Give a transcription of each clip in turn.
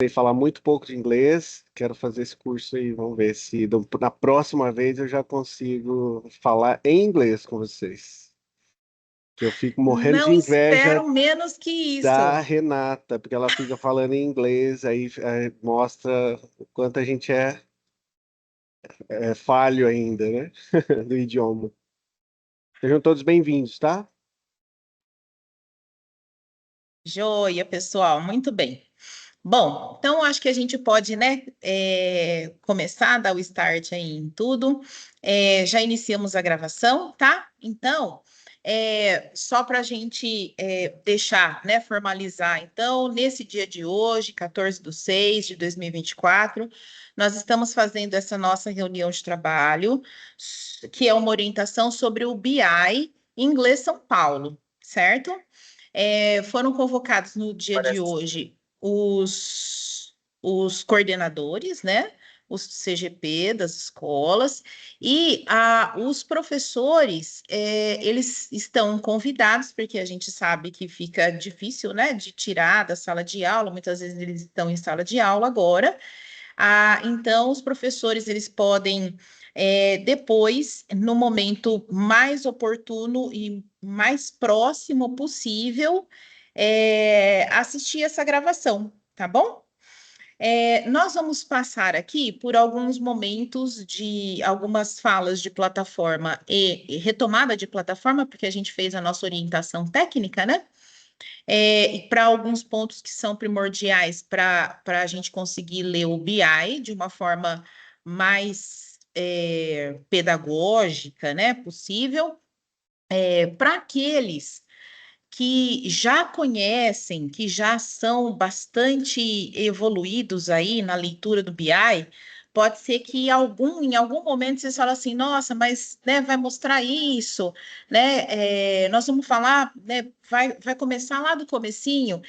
Sei falar muito pouco de inglês, quero fazer esse curso aí, vamos ver se na próxima vez eu já consigo falar em inglês com vocês. Que eu fico morrendo de Não inveja espero menos que da isso. Renata, porque ela fica falando em inglês, aí mostra o quanto a gente é falho ainda, né? Do idioma. Sejam todos bem-vindos, tá? Joia, pessoal, muito bem. Bom, então acho que a gente pode, né, começar a dar o start aí em tudo. Já iniciamos a gravação, tá? Então, só para a gente deixar, né, formalizar. Então, nesse dia de hoje, 14/6/2024, nós estamos fazendo essa nossa reunião de trabalho, que é uma orientação sobre o BI Inglês São Paulo, certo? Foram convocados no dia de Parece. hoje os coordenadores, né? Os CGP das escolas e os professores, eles estão convidados, porque a gente sabe que fica difícil, né, de tirar da sala de aula, muitas vezes eles estão em sala de aula agora, então, os professores eles podem depois, no momento mais oportuno e mais próximo possível, assistir essa gravação, tá bom? Nós vamos passar aqui por alguns momentos de algumas falas de plataforma e retomada de plataforma, porque a gente fez a nossa orientação técnica, né? E para alguns pontos que são primordiais para a gente conseguir ler o BI de uma forma mais pedagógica, né, possível, para aqueles que já conhecem, que já são bastante evoluídos aí na leitura do BI, pode ser que em algum momento vocês falam assim, nossa, mas né, vai mostrar isso, né? Nós vamos falar, né? Vai começar lá do comecinho,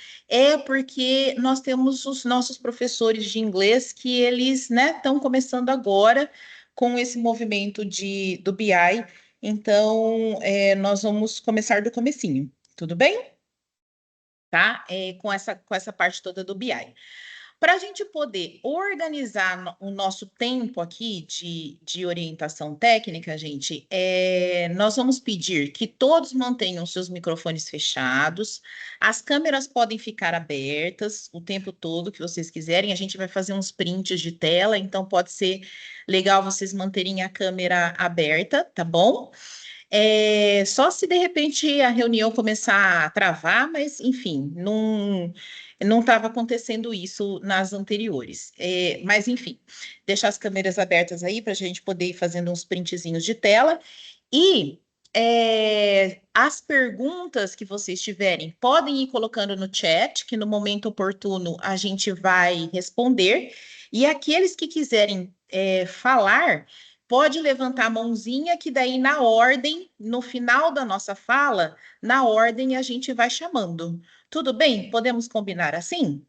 porque nós temos os nossos professores de inglês que eles, né, estão começando agora com esse movimento do BI. Então, nós vamos começar do comecinho. Tudo bem? Tá? Com essa parte toda do BI. Para a gente poder organizar o nosso tempo aqui de orientação técnica, gente, nós vamos pedir que todos mantenham seus microfones fechados, as câmeras podem ficar abertas o tempo todo que vocês quiserem, a gente vai fazer uns prints de tela, então pode ser legal vocês manterem a câmera aberta, tá bom? Só se de repente a reunião começar a travar, mas enfim, não estava acontecendo isso nas anteriores. Mas enfim, deixar as câmeras abertas aí para a gente poder ir fazendo uns printzinhos de tela. E as perguntas que vocês tiverem, podem ir colocando no chat, que no momento oportuno a gente vai responder. E aqueles que quiserem falar, pode levantar a mãozinha, que daí na ordem, no final da nossa fala, na ordem a gente vai chamando. Tudo bem? Podemos combinar assim?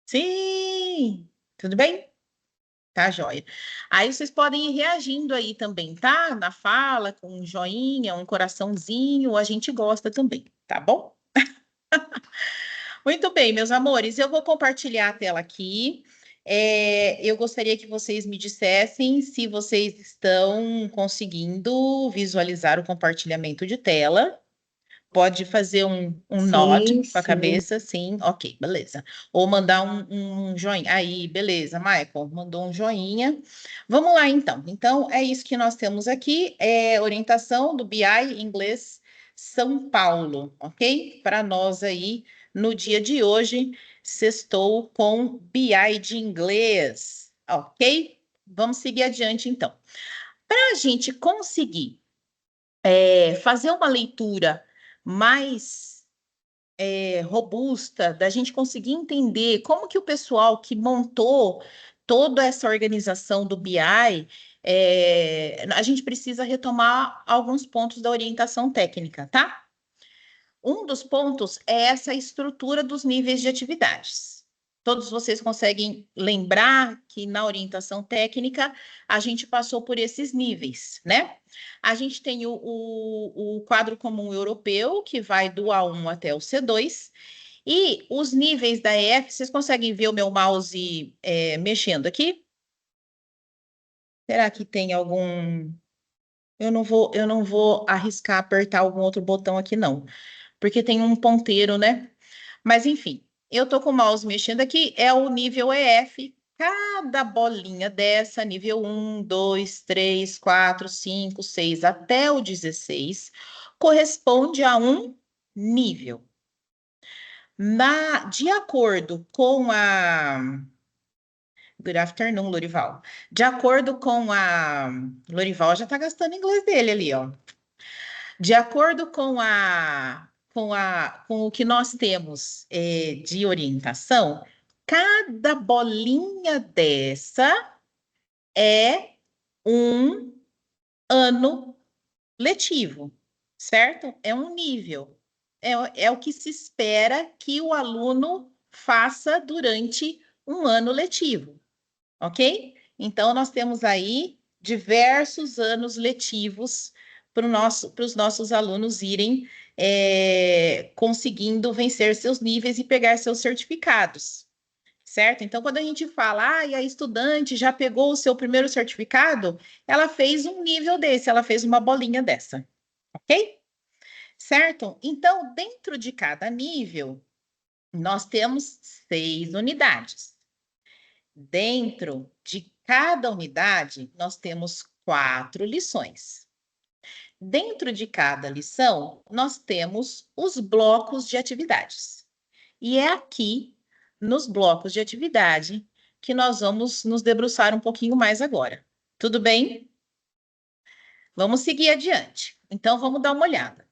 Sim! Tudo bem? Tá, joia. Aí vocês podem ir reagindo aí também, tá? Na fala, com um joinha, um coraçãozinho, a gente gosta também, tá bom? Muito bem, meus amores, eu vou compartilhar a tela aqui. Eu gostaria que vocês me dissessem se vocês estão conseguindo visualizar o compartilhamento de tela. Pode fazer um nod Sim, com a sim. cabeça, sim, ok, beleza. Ou mandar um joinha. Aí, beleza, Michael, mandou um joinha. Vamos lá, então. Então, é isso que nós temos aqui, orientação do BI Inglês São Paulo, ok? Para nós aí, no dia de hoje, sextou com BI de inglês, ok? Vamos seguir adiante, então. Para a gente conseguir fazer uma leitura mais robusta, da gente conseguir entender como que o pessoal que montou toda essa organização do BI, a gente precisa retomar alguns pontos da orientação técnica, tá? Um dos pontos é essa estrutura dos níveis de atividades. Todos vocês conseguem lembrar que na orientação técnica a gente passou por esses níveis, né? A gente tem o quadro comum europeu, que vai do A1 até o C2, E os níveis da EF, vocês conseguem ver o meu mouse mexendo aqui? Será que tem algum... eu não vou arriscar apertar algum outro botão aqui, não. Porque tem um ponteiro, né? Mas, enfim, eu tô com o mouse mexendo aqui, é o nível EF. Cada bolinha dessa, nível 1, 2, 3, 4, 5, 6, até o 16, corresponde a um nível. De acordo com a... Good afternoon, Lorival. De acordo com a... Lorival já está gastando inglês dele ali, ó. De acordo com o que nós temos de orientação, cada bolinha dessa é um ano letivo, certo? É um nível. É o que se espera que o aluno faça durante um ano letivo, ok? Então, nós temos aí diversos anos letivos para os nossos alunos irem conseguindo vencer seus níveis e pegar seus certificados, certo? Então, quando a gente fala, e a estudante já pegou o seu primeiro certificado, ela fez um nível desse, ela fez uma bolinha dessa, ok? Certo? Então, dentro de cada nível, nós temos 6 unidades. Dentro de cada unidade, nós temos 4 lições. Dentro de cada lição, nós temos os blocos de atividades. E é aqui, nos blocos de atividade, que nós vamos nos debruçar um pouquinho mais agora. Tudo bem? Vamos seguir adiante. Então, vamos dar uma olhada.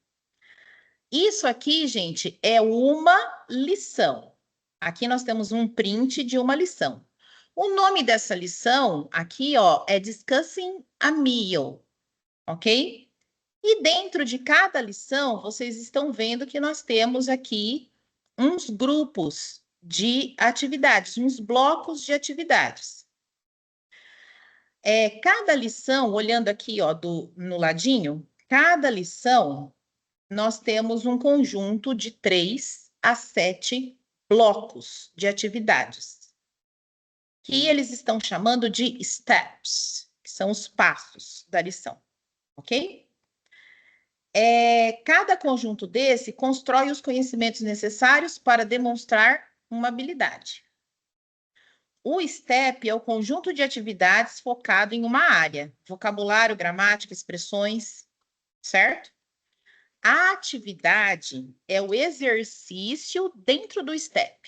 Isso aqui, gente, é uma lição. Aqui nós temos um print de uma lição. O nome dessa lição aqui, ó, é Discussing a Meal, ok? E dentro de cada lição, vocês estão vendo que nós temos aqui uns grupos de atividades, uns blocos de atividades. Cada lição, olhando aqui, ó, no ladinho, cada lição nós temos um conjunto de 3 a 7 blocos de atividades, que eles estão chamando de steps, que são os passos da lição, ok? Cada conjunto desse constrói os conhecimentos necessários para demonstrar uma habilidade. O STEP é o conjunto de atividades focado em uma área, vocabulário, gramática, expressões, certo? A atividade é o exercício dentro do STEP.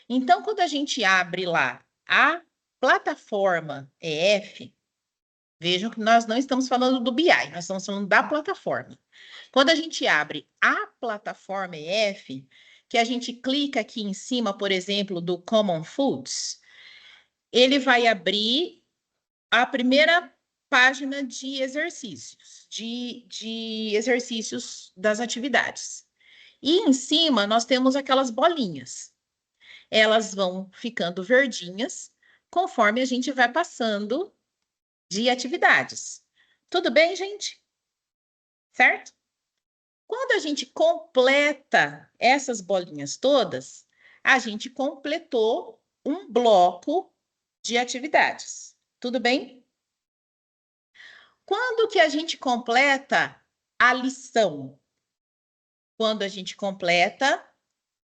Então, quando a gente abre lá a plataforma EF, vejam que nós não estamos falando do BI, nós estamos falando da plataforma. Quando a gente abre a plataforma EF, que a gente clica aqui em cima, por exemplo, do Common Foods, ele vai abrir a primeira página de exercícios, de exercícios das atividades. E em cima nós temos aquelas bolinhas. Elas vão ficando verdinhas conforme a gente vai passando de atividades. Tudo bem, gente? Certo? Quando a gente completa essas bolinhas todas, a gente completou um bloco de atividades. Tudo bem? Quando que a gente completa a lição? Quando a gente completa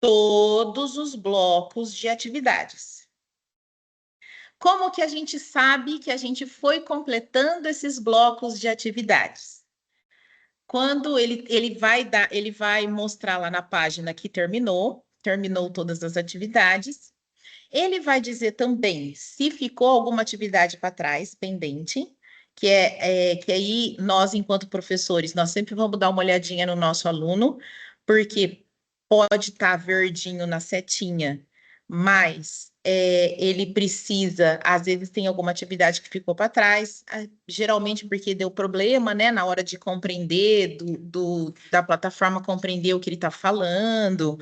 todos os blocos de atividades. Como que a gente sabe que a gente foi completando esses blocos de atividades? Quando ele vai mostrar lá na página que terminou todas as atividades. Ele vai dizer também se ficou alguma atividade para trás, pendente, que aí nós, enquanto professores, nós sempre vamos dar uma olhadinha no nosso aluno, porque pode estar verdinho na setinha, mas ele precisa, às vezes tem alguma atividade que ficou para trás, geralmente porque deu problema, né, na hora de compreender, da plataforma compreender o que ele está falando,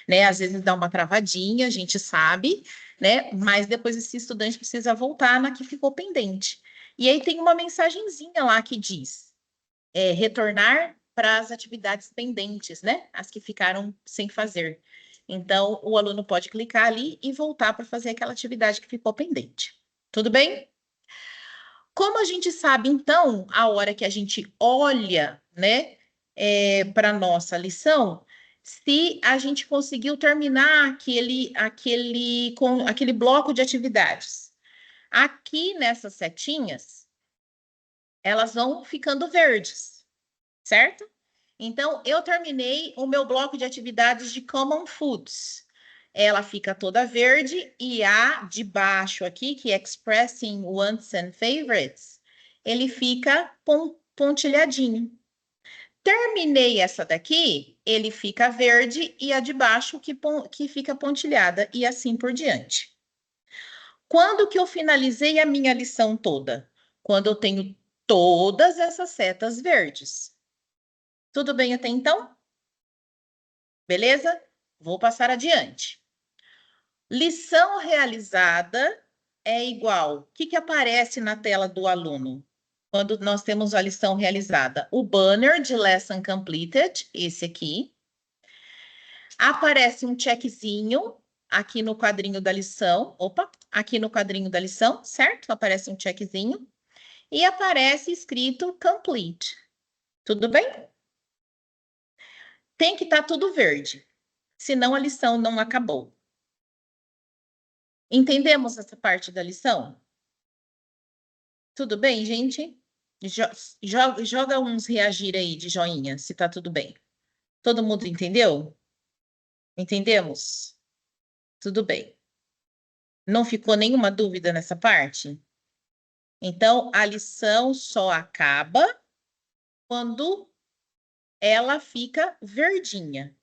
né, às vezes dá uma travadinha, a gente sabe, né, mas depois esse estudante precisa voltar na que ficou pendente. E aí tem uma mensagenzinha lá que diz, retornar para as atividades pendentes, né, as que ficaram sem fazer. Então, o aluno pode clicar ali e voltar para fazer aquela atividade que ficou pendente. Tudo bem? Como a gente sabe, então, a hora que a gente olha, né, para a nossa lição, se a gente conseguiu terminar aquele bloco de atividades. Aqui nessas setinhas, elas vão ficando verdes, certo? Então, eu terminei o meu bloco de atividades de Common Foods. Ela fica toda verde e a de baixo aqui, que é Expressing Wants and Favorites, ele fica pontilhadinho. Terminei essa daqui, ele fica verde e a de baixo que fica pontilhada e assim por diante. Quando que eu finalizei a minha lição toda? Quando eu tenho todas essas setas verdes. Tudo bem até então? Beleza? Vou passar adiante. Lição realizada é igual. O que aparece na tela do aluno? Quando nós temos a lição realizada? O banner de Lesson Completed, esse aqui. Aparece um checkzinho aqui no quadrinho da lição. Opa, aqui no quadrinho da lição, certo? Aparece um checkzinho. E aparece escrito Complete. Tudo bem? Tem que estar tudo verde, senão a lição não acabou. Entendemos essa parte da lição? Tudo bem, gente? Joga uns reagir aí de joinha, se tá tudo bem. Todo mundo entendeu? Entendemos? Tudo bem. Não ficou nenhuma dúvida nessa parte? Então, a lição só acaba quando ela fica verdinha,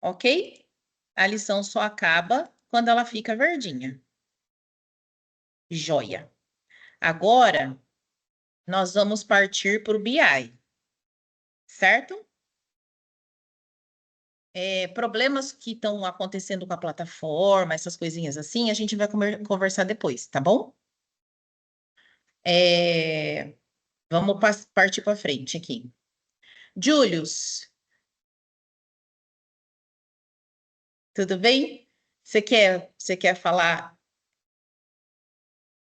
ok? A lição só acaba quando ela fica verdinha. Joia. Agora, nós vamos partir para o BI, certo? Problemas que estão acontecendo com a plataforma, essas coisinhas assim, a gente vai conversar depois, tá bom? Vamos partir para frente aqui. Julius, tudo bem? Você quer falar?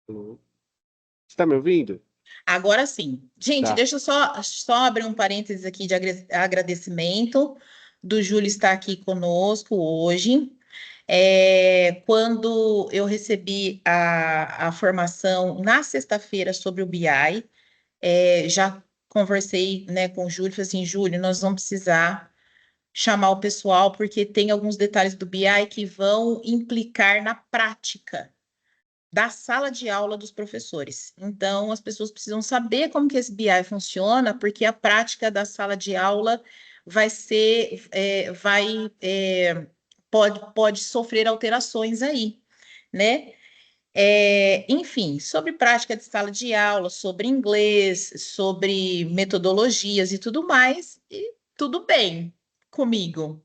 Você está me ouvindo? Agora sim. Gente, Tá. deixa eu só abrir um parênteses aqui de agradecimento do Júlio estar aqui conosco hoje. Quando eu recebi a formação na sexta-feira sobre o BI, já conversei, né, com o Júlio, falei assim, Júlio, nós vamos precisar chamar o pessoal, porque tem alguns detalhes do BI que vão implicar na prática da sala de aula dos professores. Então, as pessoas precisam saber como que esse BI funciona, porque a prática da sala de aula vai ser, pode sofrer alterações aí, né? Enfim, sobre prática de sala de aula, sobre inglês, sobre metodologias e tudo mais, e tudo bem comigo.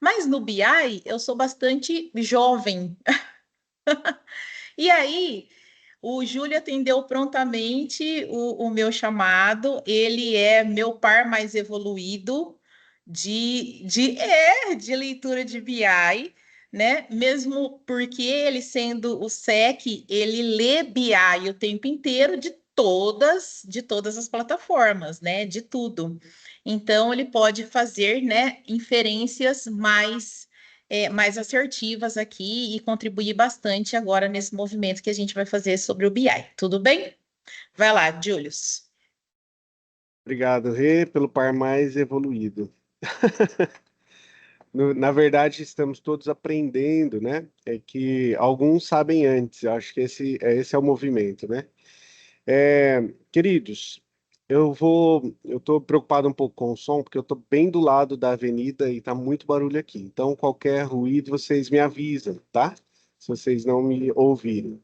Mas no BI, eu sou bastante jovem. E aí, o Júlio atendeu prontamente o meu chamado. Ele é meu par mais evoluído de leitura de BI, né? Mesmo porque ele sendo o SEC, ele lê BI o tempo inteiro de todas as plataformas, né? De tudo. Então, ele pode fazer, né, inferências mais assertivas aqui e contribuir bastante agora nesse movimento que a gente vai fazer sobre o BI. Tudo bem? Vai lá, Julius. Obrigado, Rê, pelo par mais evoluído. Na verdade, estamos todos aprendendo, né? É que alguns sabem antes. Eu acho que esse é o movimento, né? Queridos, eu estou preocupado um pouco com o som, porque eu estou bem do lado da avenida e está muito barulho aqui. Então, qualquer ruído, vocês me avisam, tá? Se vocês não me ouvirem.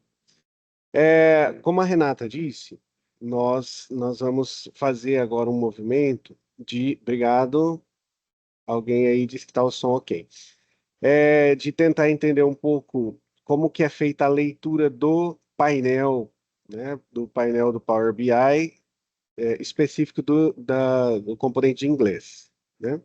Como a Renata disse, nós vamos fazer agora um movimento de. Obrigado. Alguém aí disse que está o som ok. De tentar entender um pouco como que é feita a leitura do painel, né? Do painel do Power BI, específico do componente de inglês, né?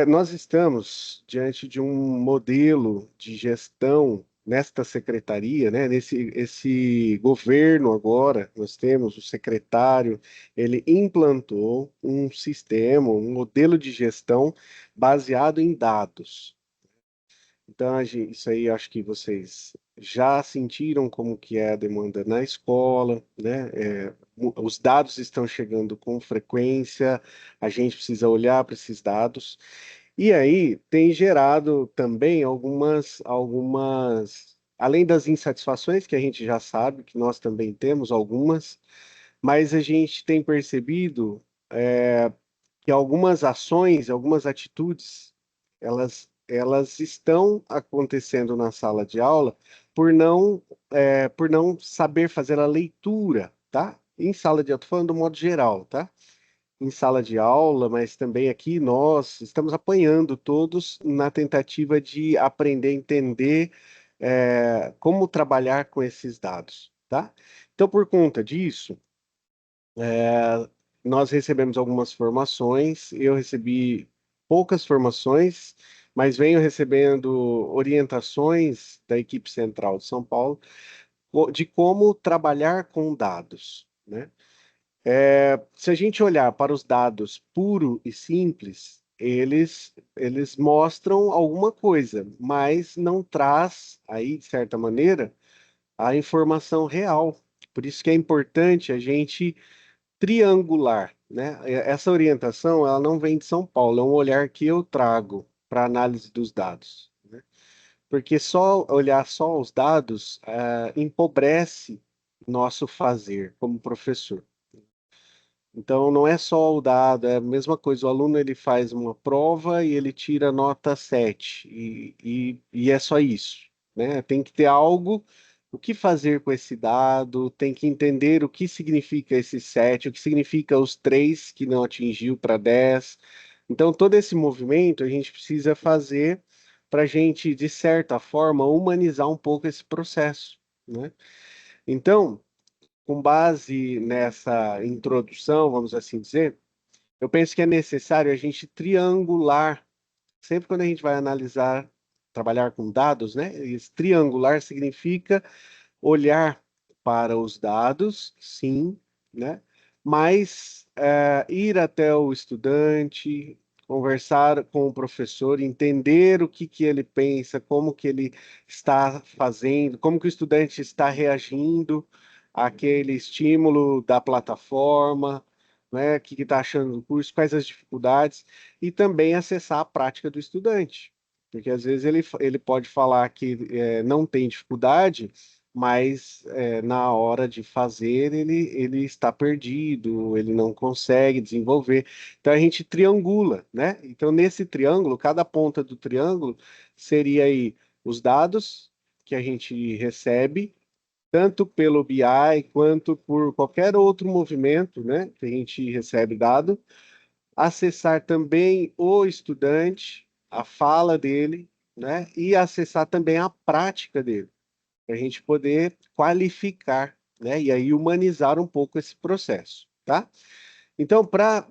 Nós estamos diante de um modelo de gestão nesta secretaria, né? Nesse esse governo agora, nós temos o secretário, ele implantou um sistema, um modelo de gestão baseado em dados. Então, isso aí acho que vocês já sentiram como que é a demanda na escola, né? Os dados estão chegando com frequência, a gente precisa olhar para esses dados. E aí tem gerado também além das insatisfações que a gente já sabe, que nós também temos algumas, mas a gente tem percebido que algumas ações, algumas atitudes, elas estão acontecendo na sala de aula por não saber fazer a leitura, tá? Em sala de aula, tô falando do modo geral, tá? Em sala de aula, mas também aqui nós estamos apanhando todos na tentativa de aprender a entender como trabalhar com esses dados, tá? Então, por conta disso, nós recebemos algumas formações, eu recebi poucas formações, mas venho recebendo orientações da equipe central de São Paulo de como trabalhar com dados, né? Se a gente olhar para os dados puro e simples, eles mostram alguma coisa, mas não traz aí, de certa maneira, a informação real. Por isso que é importante a gente triangular, né? Essa orientação, ela não vem de São Paulo, é um olhar que eu trago para análise dos dados, né? Porque só olhar só os dados empobrece nosso fazer como professor. Então, não é só o dado, é a mesma coisa. O aluno ele faz uma prova e ele tira nota 7, e é só isso, né? Tem que ter algo, o que fazer com esse dado, tem que entender o que significa esse 7, o que significa os 3 que não atingiu para 10. Então, todo esse movimento a gente precisa fazer para a gente, de certa forma, humanizar um pouco esse processo, né? Então, com base nessa introdução, vamos assim dizer, eu penso que é necessário a gente triangular, sempre quando a gente vai analisar, trabalhar com dados, né? Esse triangular significa olhar para os dados, sim, né? Mas ir até o estudante, conversar com o professor, entender o que ele pensa, como que ele está fazendo, como que o estudante está reagindo àquele estímulo da plataforma, né? O que está achando do curso, quais as dificuldades, e também acessar a prática do estudante. Porque às vezes ele pode falar que não tem dificuldade, mas na hora de fazer ele está perdido, ele não consegue desenvolver. Então a gente triangula, né? Então nesse triângulo, cada ponta do triângulo seria aí os dados que a gente recebe, tanto pelo BI quanto por qualquer outro movimento, né? Que a gente recebe dado, acessar também o estudante, a fala dele, né? E acessar também a prática dele para a gente poder qualificar, né? E aí humanizar um pouco esse processo, tá? Então, para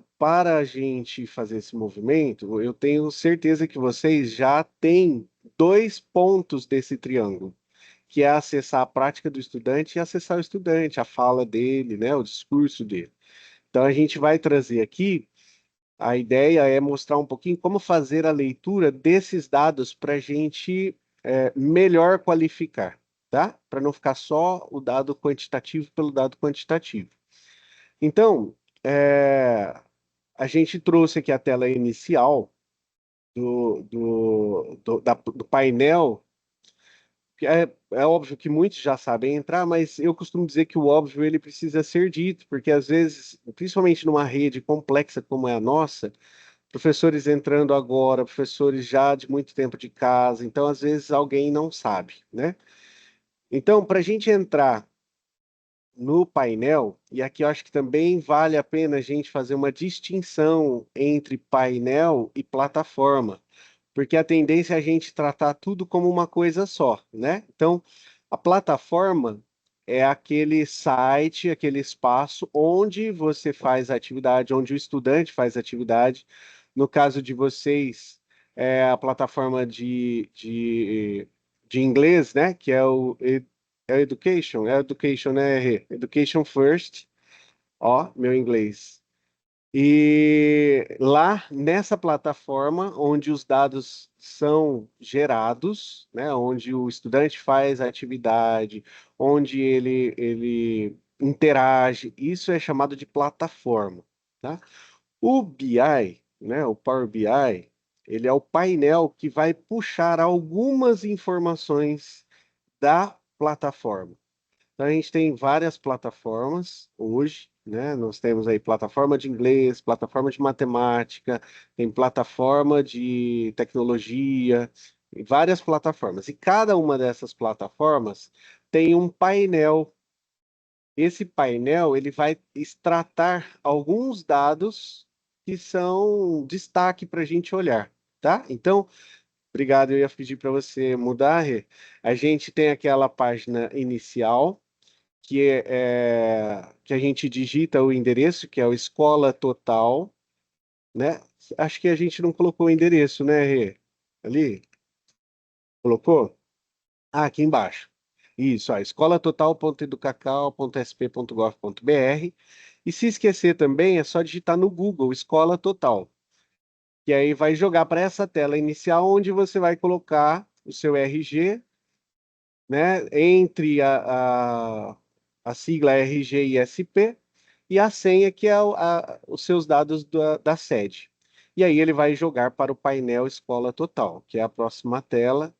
a gente fazer esse movimento, eu tenho certeza que vocês já têm dois pontos desse triângulo, que é acessar a prática do estudante e acessar o estudante, a fala dele, né? O discurso dele. Então, a gente vai trazer aqui, a ideia é mostrar um pouquinho como fazer a leitura desses dados para a gente melhor qualificar, tá? Para não ficar só o dado quantitativo pelo dado quantitativo. Então, a gente trouxe aqui a tela inicial do painel, que é óbvio que muitos já sabem entrar, mas eu costumo dizer que o óbvio ele precisa ser dito, porque às vezes, principalmente numa rede complexa como é a nossa, professores entrando agora, professores já de muito tempo de casa, então às vezes alguém não sabe, né? Então, para a gente entrar no painel, e aqui eu acho que também vale a pena a gente fazer uma distinção entre painel e plataforma, porque a tendência é a gente tratar tudo como uma coisa só, né? Então, a plataforma é aquele site, aquele espaço onde você faz a atividade, onde o estudante faz a atividade, No caso de vocês, é a plataforma de inglês, né? Que é é o Education, né, Rê? Education First, ó, meu inglês. E lá nessa plataforma, onde os dados são gerados, né, onde o estudante faz a atividade, onde ele interage, isso é chamado de plataforma, tá? O BI, né, o Power BI, ele é o painel que vai puxar algumas informações da plataforma. Então, a gente tem várias plataformas hoje, né? Nós temos aí plataforma de inglês, plataforma de matemática, tem plataforma de tecnologia, e várias plataformas. E cada uma dessas plataformas tem um painel. Esse painel, ele vai extratar alguns dados que são destaque para a gente olhar, tá? Então, obrigado, eu ia pedir para você mudar, Rê. A gente tem aquela página inicial, que a gente digita o endereço, que é o Escola Total, né? Acho que a gente não colocou o endereço, né, Rê? Ali? Colocou? Ah, aqui embaixo. Isso, ó, escolatotal.educacau.sp.gov.br. E se esquecer também, é só digitar no Google Escola Total. E aí vai jogar para essa tela inicial, onde você vai colocar o seu RG, né? Entre a sigla RG e SP, e a senha, que é os seus dados da sede. E aí ele vai jogar para o painel Escola Total, que é a próxima tela,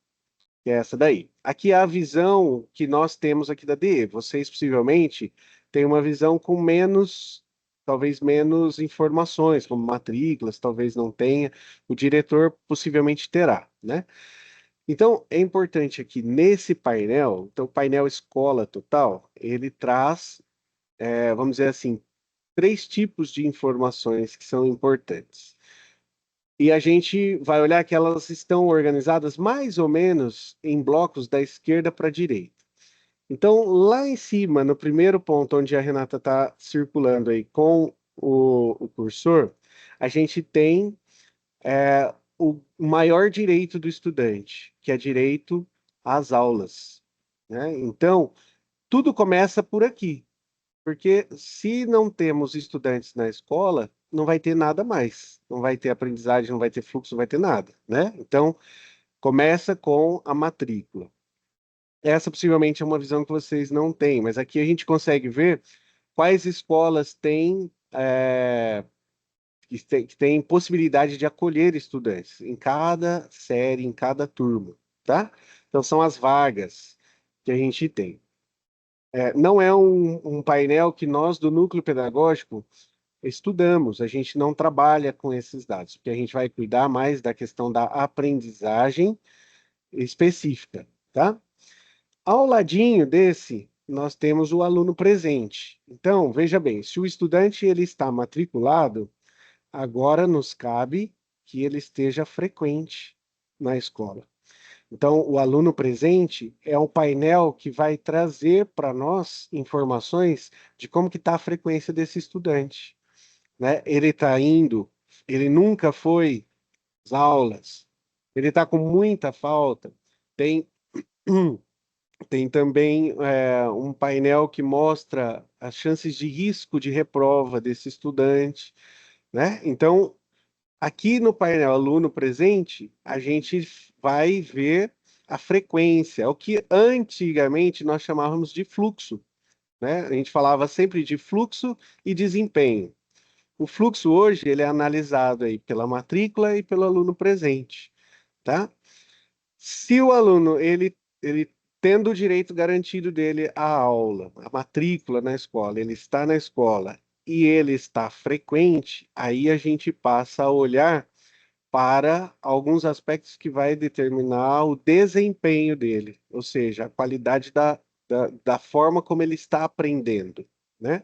que é essa daí. Aqui é a visão que nós temos aqui da DE. Vocês possivelmente têm uma visão com menos, talvez menos informações, como matrículas, talvez não tenha. O diretor possivelmente terá, né? Então, é importante aqui nesse painel, então o painel Escola Total, ele traz, vamos dizer assim, três tipos de informações que são importantes. E a gente vai olhar que elas estão organizadas mais ou menos em blocos da esquerda para a direita. Então, lá em cima, no primeiro ponto onde a Renata está circulando aí com o cursor, a gente tem o maior direito do estudante, que é direito às aulas, né? Então, tudo começa por aqui. Porque se não temos estudantes na escola, não vai ter nada mais. Não vai ter aprendizagem, não vai ter fluxo, não vai ter nada, né? Então, começa com a matrícula. Essa possivelmente é uma visão que vocês não têm, mas aqui a gente consegue ver quais escolas têm, que têm possibilidade de acolher estudantes em cada série, em cada turma, tá? Então, são as vagas que a gente tem. Não é um painel que nós, do núcleo pedagógico, estudamos, a gente não trabalha com esses dados, porque a gente vai cuidar mais da questão da aprendizagem específica, tá? Ao ladinho desse, nós temos o aluno presente. Então, veja bem, se o estudante ele está matriculado, agora nos cabe que ele esteja frequente na escola. Então, o aluno presente é um painel que vai trazer para nós informações de como que está a frequência desse estudante, né? Ele está indo, ele nunca foi às aulas, ele está com muita falta. Tem, tem também um painel que mostra as chances de risco de reprova desse estudante, né? Então, aqui no painel aluno presente, a gente vai ver a frequência, o que antigamente nós chamávamos de fluxo, né? A gente falava sempre de fluxo e desempenho. O fluxo hoje ele é analisado aí pela matrícula e pelo aluno presente, tá? Se o aluno ele tendo o direito garantido dele à aula, a matrícula na escola, ele está na escola e ele está frequente, aí a gente passa a olhar para alguns aspectos que vai determinar o desempenho dele, ou seja, a qualidade da forma como ele está aprendendo, né?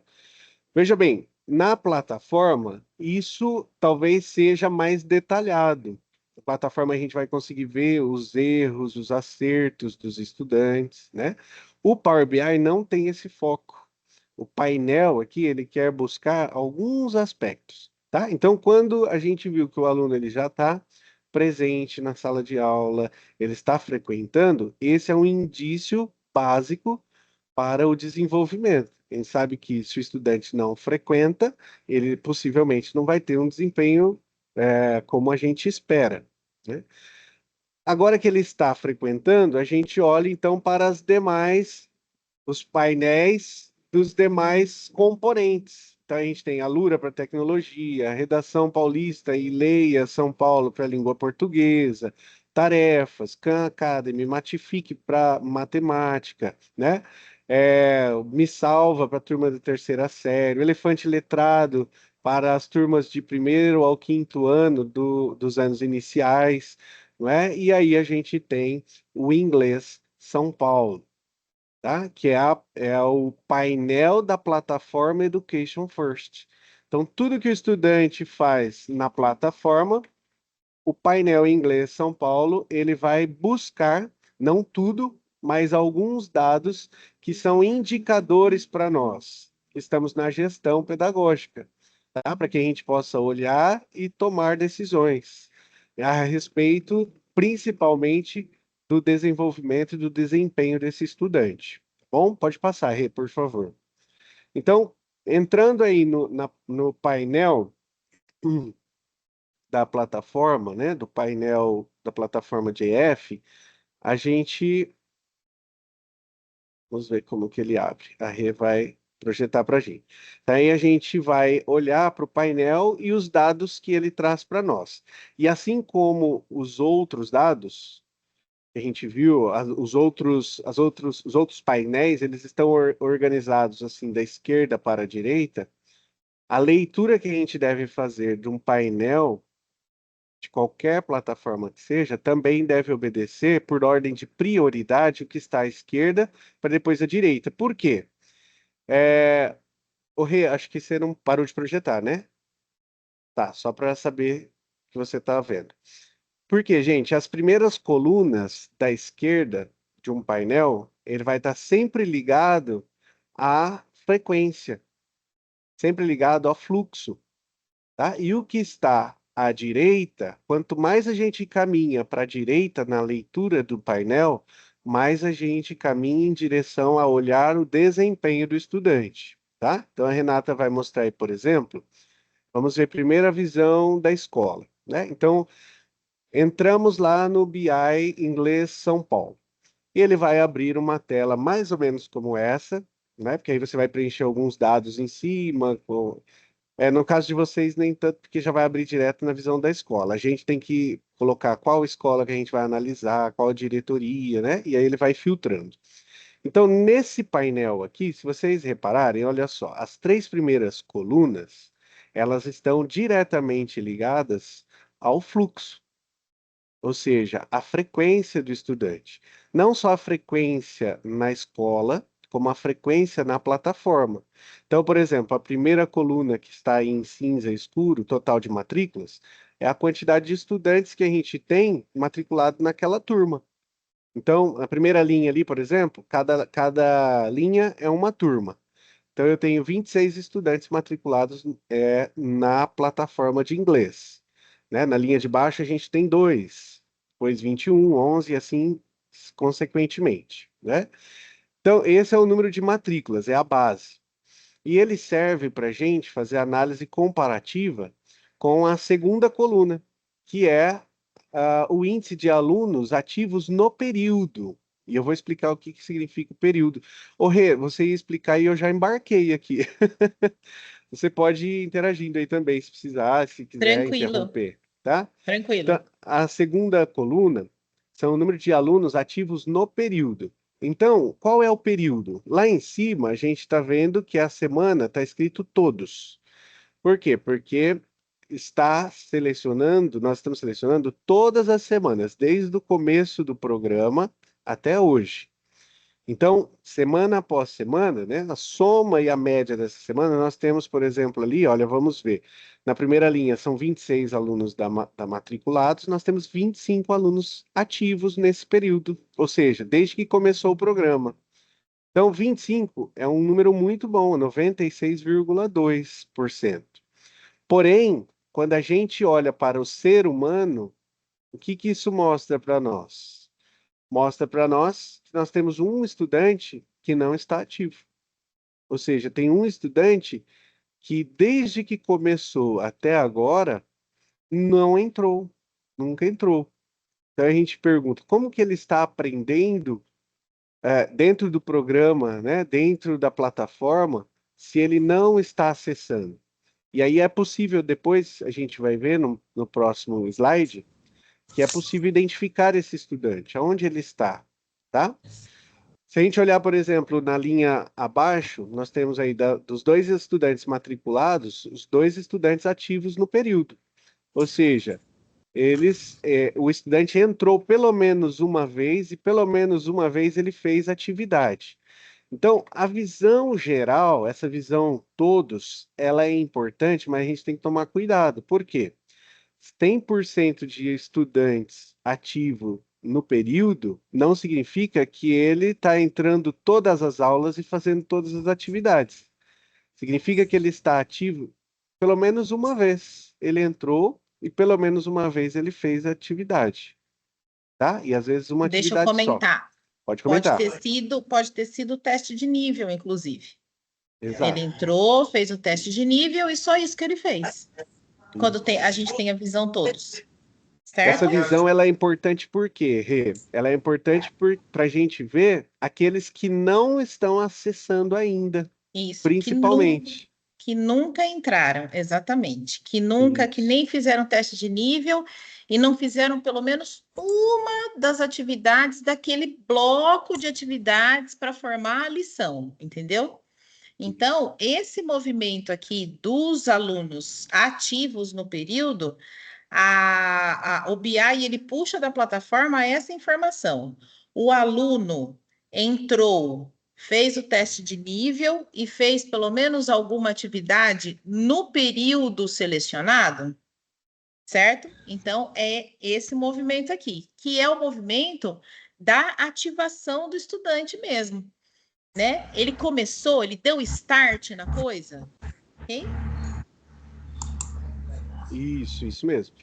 Veja bem, na plataforma, isso talvez seja mais detalhado. Na plataforma a gente vai conseguir ver os erros, os acertos dos estudantes, né? O Power BI não tem esse foco. O painel aqui, ele quer buscar alguns aspectos. tá? Então, quando a gente viu que o aluno ele já está presente na sala de aula, ele está frequentando, esse é um indício básico para o desenvolvimento. A gente sabe que se o estudante não frequenta, ele possivelmente não vai ter um desempenho como a gente espera, né? Agora que ele está frequentando, a gente olha então para as demais, os painéis dos demais componentes. Então a gente tem a Lura para tecnologia, a Redação Paulista e Leia São Paulo para a língua portuguesa, tarefas, Khan Academy, Matifique para matemática, né? Me Salva para a turma da terceira série, o Elefante Letrado para as turmas de primeiro ao quinto ano dos anos iniciais, não é? E aí a gente tem o Inglês São Paulo, tá? Que é o painel da plataforma Education First. Então, tudo que o estudante faz na plataforma, o painel em inglês São Paulo, ele vai buscar, não tudo, mas alguns dados que são indicadores para nós, que estamos na gestão pedagógica, tá? Para que a gente possa olhar e tomar decisões a respeito, principalmente, do desenvolvimento e do desempenho desse estudante. Tá bom? Pode passar, Rê, por favor. Então, entrando aí no painel da plataforma, né, do painel da plataforma JF, a gente, vamos ver como que ele abre. A Rê vai projetar para a gente. Aí a gente vai olhar para o painel e os dados que ele traz para nós. E assim como os outros dados que a gente viu, os outros painéis, eles estão organizados assim da esquerda para a direita. A leitura que a gente deve fazer de um painel de qualquer plataforma que seja, também deve obedecer por ordem de prioridade o que está à esquerda para depois à direita. Por quê? Rê, acho que você não parou de projetar, né? Tá, só para saber que você está vendo. Porque, gente, as primeiras colunas da esquerda de um painel, ele vai estar sempre ligado à frequência, sempre ligado ao fluxo, tá? E o que está à direita, quanto mais a gente caminha para a direita na leitura do painel, mais a gente caminha em direção a olhar o desempenho do estudante, tá? Então a Renata vai mostrar aí, por exemplo, vamos ver primeiro a visão da escola, né? Então, entramos lá no BI Inglês São Paulo. E ele vai abrir uma tela mais ou menos como essa, né? Porque aí você vai preencher alguns dados em cima. No caso de vocês, nem tanto, porque já vai abrir direto na visão da escola. A gente tem que colocar qual escola que a gente vai analisar, qual diretoria, né? E aí ele vai filtrando. Então, nesse painel aqui, se vocês repararem, olha só, as três primeiras colunas, elas estão diretamente ligadas ao fluxo, ou seja, a frequência do estudante. Não só a frequência na escola, como a frequência na plataforma. Então, por exemplo, a primeira coluna que está aí em cinza escuro, total de matrículas, é a quantidade de estudantes que a gente tem matriculado naquela turma. Então, a primeira linha ali, por exemplo, cada linha é uma turma. Então, eu tenho 26 estudantes matriculados na plataforma de inglês, né? Na linha de baixo, a gente tem dois, depois 21, 11 e assim consequentemente, né? Então, esse é o número de matrículas, é a base. E ele serve para a gente fazer análise comparativa com a segunda coluna, que é o índice de alunos ativos no período. E eu vou explicar o que significa o período. Ô, Rê, você ia explicar e eu já embarquei aqui. Você pode ir interagindo aí também, se precisar, se quiser Tranquilo, interromper, tá? tranquilo. Então, a segunda coluna são o número de alunos ativos no período. Então, qual é o período? Lá em cima, a gente está vendo que a semana está escrito todos. Por quê? Porque nós estamos selecionando todas as semanas, desde o começo do programa até hoje. Então, semana após semana, né, a soma e a média dessa semana, nós temos, por exemplo, ali, olha, vamos ver. Na primeira linha são 26 alunos da matriculados, nós temos 25 alunos ativos nesse período, ou seja, desde que começou o programa. Então, 25 é um número muito bom, 96,2%. Porém, quando a gente olha para o ser humano, o que que isso mostra para nós? Mostra para nós que nós temos um estudante que não está ativo. Ou seja, tem um estudante que desde que começou até agora não entrou, nunca entrou. Então a gente pergunta, como que ele está aprendendo dentro do programa, né, dentro da plataforma, se ele não está acessando? E aí é possível, depois a gente vai ver no próximo slide, que é possível identificar esse estudante, aonde ele está, tá? Se a gente olhar, por exemplo, na linha abaixo, nós temos aí dos 2 estudantes matriculados, os 2 estudantes ativos no período. Ou seja, o estudante entrou pelo menos uma vez e pelo menos uma vez ele fez atividade. Então, a visão geral, essa visão todos, ela é importante, mas a gente tem que tomar cuidado. Por quê? 100% de estudantes ativo no período não significa que ele está entrando todas as aulas e fazendo todas as atividades. Significa que ele está ativo pelo menos uma vez. Ele entrou e pelo menos uma vez ele fez a atividade, tá? E às vezes uma Deixa eu atividade só. comentar. Pode comentar. Pode ter sido o teste de nível, inclusive. Ele Exato. entrou, fez o teste de nível e só isso que ele fez. A gente tem a visão todos, Essa certo? visão ela é importante por quê, Rê? Ela é importante para a gente ver aqueles que não estão acessando ainda, Isso, principalmente. que nunca entraram, exatamente. Que Isso. nem fizeram teste de nível e não fizeram pelo menos uma das atividades daquele bloco de atividades para formar a lição, entendeu? Então, esse movimento aqui dos alunos ativos no período, o BI ele puxa da plataforma essa informação. O aluno entrou, fez o teste de nível e fez pelo menos alguma atividade no período selecionado, certo? Então, é esse movimento aqui, que é o movimento da ativação do estudante mesmo, né? Ele começou, ele deu start na coisa, ok? Isso mesmo.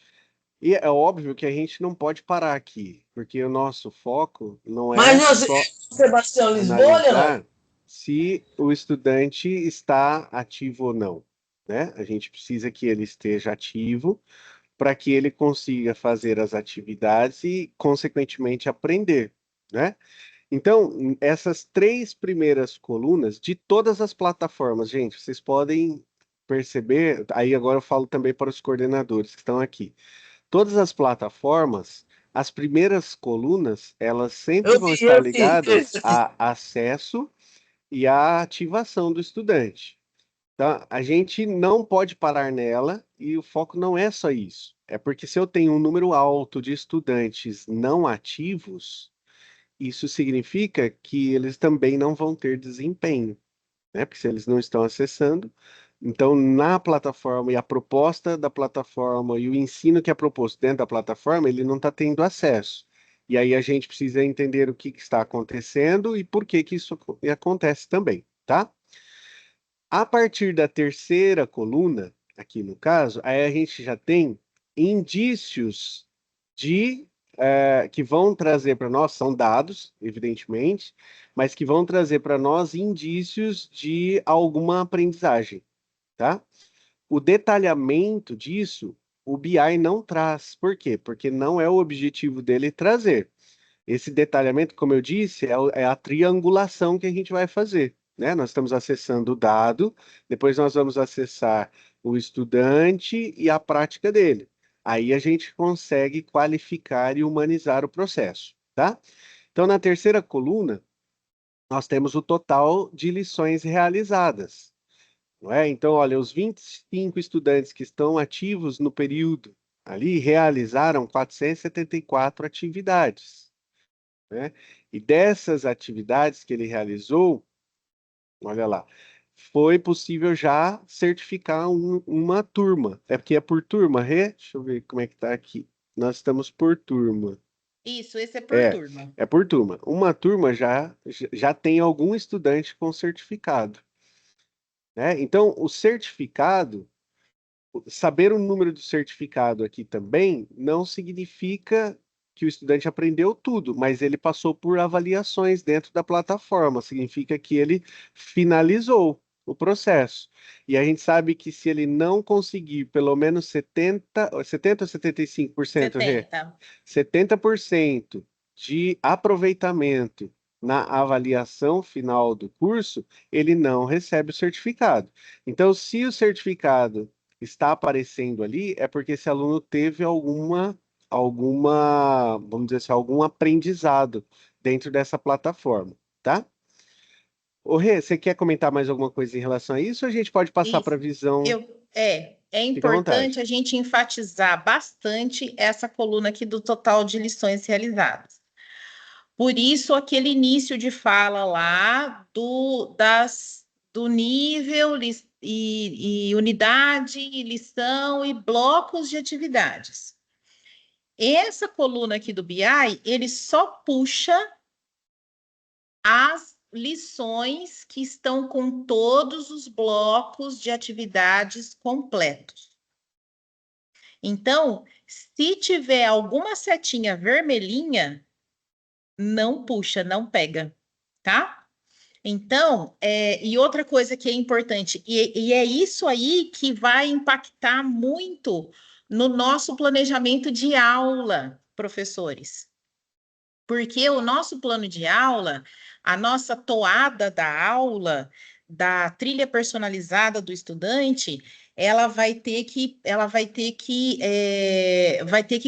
E é óbvio que a gente não pode parar aqui, porque o nosso foco não Mas é nós, só Sebastião Lisboa, Leonardo? analisar se o estudante está ativo ou não, né? A gente precisa que ele esteja ativo para que ele consiga fazer as atividades e, consequentemente, aprender, né? Então, essas 3 primeiras colunas de todas as plataformas, gente, vocês podem perceber, aí agora eu falo também para os coordenadores que estão aqui. Todas as plataformas, as primeiras colunas, elas sempre Eu vão vi, estar eu vi. ligadas a acesso e a ativação do estudante. Tá? A gente não pode parar nela e o foco não é só isso. É porque se eu tenho um número alto de estudantes não ativos, isso significa que eles também não vão ter desempenho, né? Porque se eles não estão acessando, então na plataforma e a proposta da plataforma e o ensino que é proposto dentro da plataforma, ele não está tendo acesso. E aí a gente precisa entender o que que está acontecendo e por que que isso acontece também, tá? A partir da terceira coluna, aqui no caso, aí a gente já tem indícios de que vão trazer para nós, são dados, evidentemente, mas que vão trazer para nós indícios de alguma aprendizagem, tá? O detalhamento disso, o BI não traz. Por quê? Porque não é o objetivo dele trazer. Esse detalhamento, como eu disse, é a triangulação que a gente vai fazer, né? Nós estamos acessando o dado, depois nós vamos acessar o estudante e a prática dele. Aí a gente consegue qualificar e humanizar o processo, tá? Então, na terceira coluna, nós temos o total de lições realizadas, não é? Então, olha, os 25 estudantes que estão ativos no período ali realizaram 474 atividades, né? E dessas atividades que ele realizou, olha lá, foi possível já certificar uma turma. É porque é por turma, Rê? Deixa eu ver como é que tá aqui. Nós estamos por turma. Isso, esse é por É, turma. é por turma. Uma turma já tem algum estudante com certificado, né? Então, o certificado saber o número do certificado aqui também não significa que o estudante aprendeu tudo, mas ele passou por avaliações dentro da plataforma, significa que ele finalizou o processo. E a gente sabe que se ele não conseguir pelo menos 70 ou 75%, Rê? 70. 70% de aproveitamento na avaliação final do curso, ele não recebe o certificado. Então, se o certificado está aparecendo ali, é porque esse aluno teve vamos dizer assim, algum aprendizado dentro dessa plataforma, tá? Ô, Rê, você quer comentar mais alguma coisa em relação a isso ou a gente pode passar para a Isso. visão? É Fica à vontade. importante a gente enfatizar bastante essa coluna aqui do total de lições realizadas. Por isso, aquele início de fala lá do nível e unidade, e lição e blocos de atividades. Essa coluna aqui do BI, ele só puxa as lições que estão com todos os blocos de atividades completos. Então, se tiver alguma setinha vermelhinha, não puxa, não pega, tá? Então, e outra coisa que é importante, e é isso aí que vai impactar muito no nosso planejamento de aula, professores. Porque o nosso plano de aula, a nossa toada da aula, da trilha personalizada do estudante, vai ter que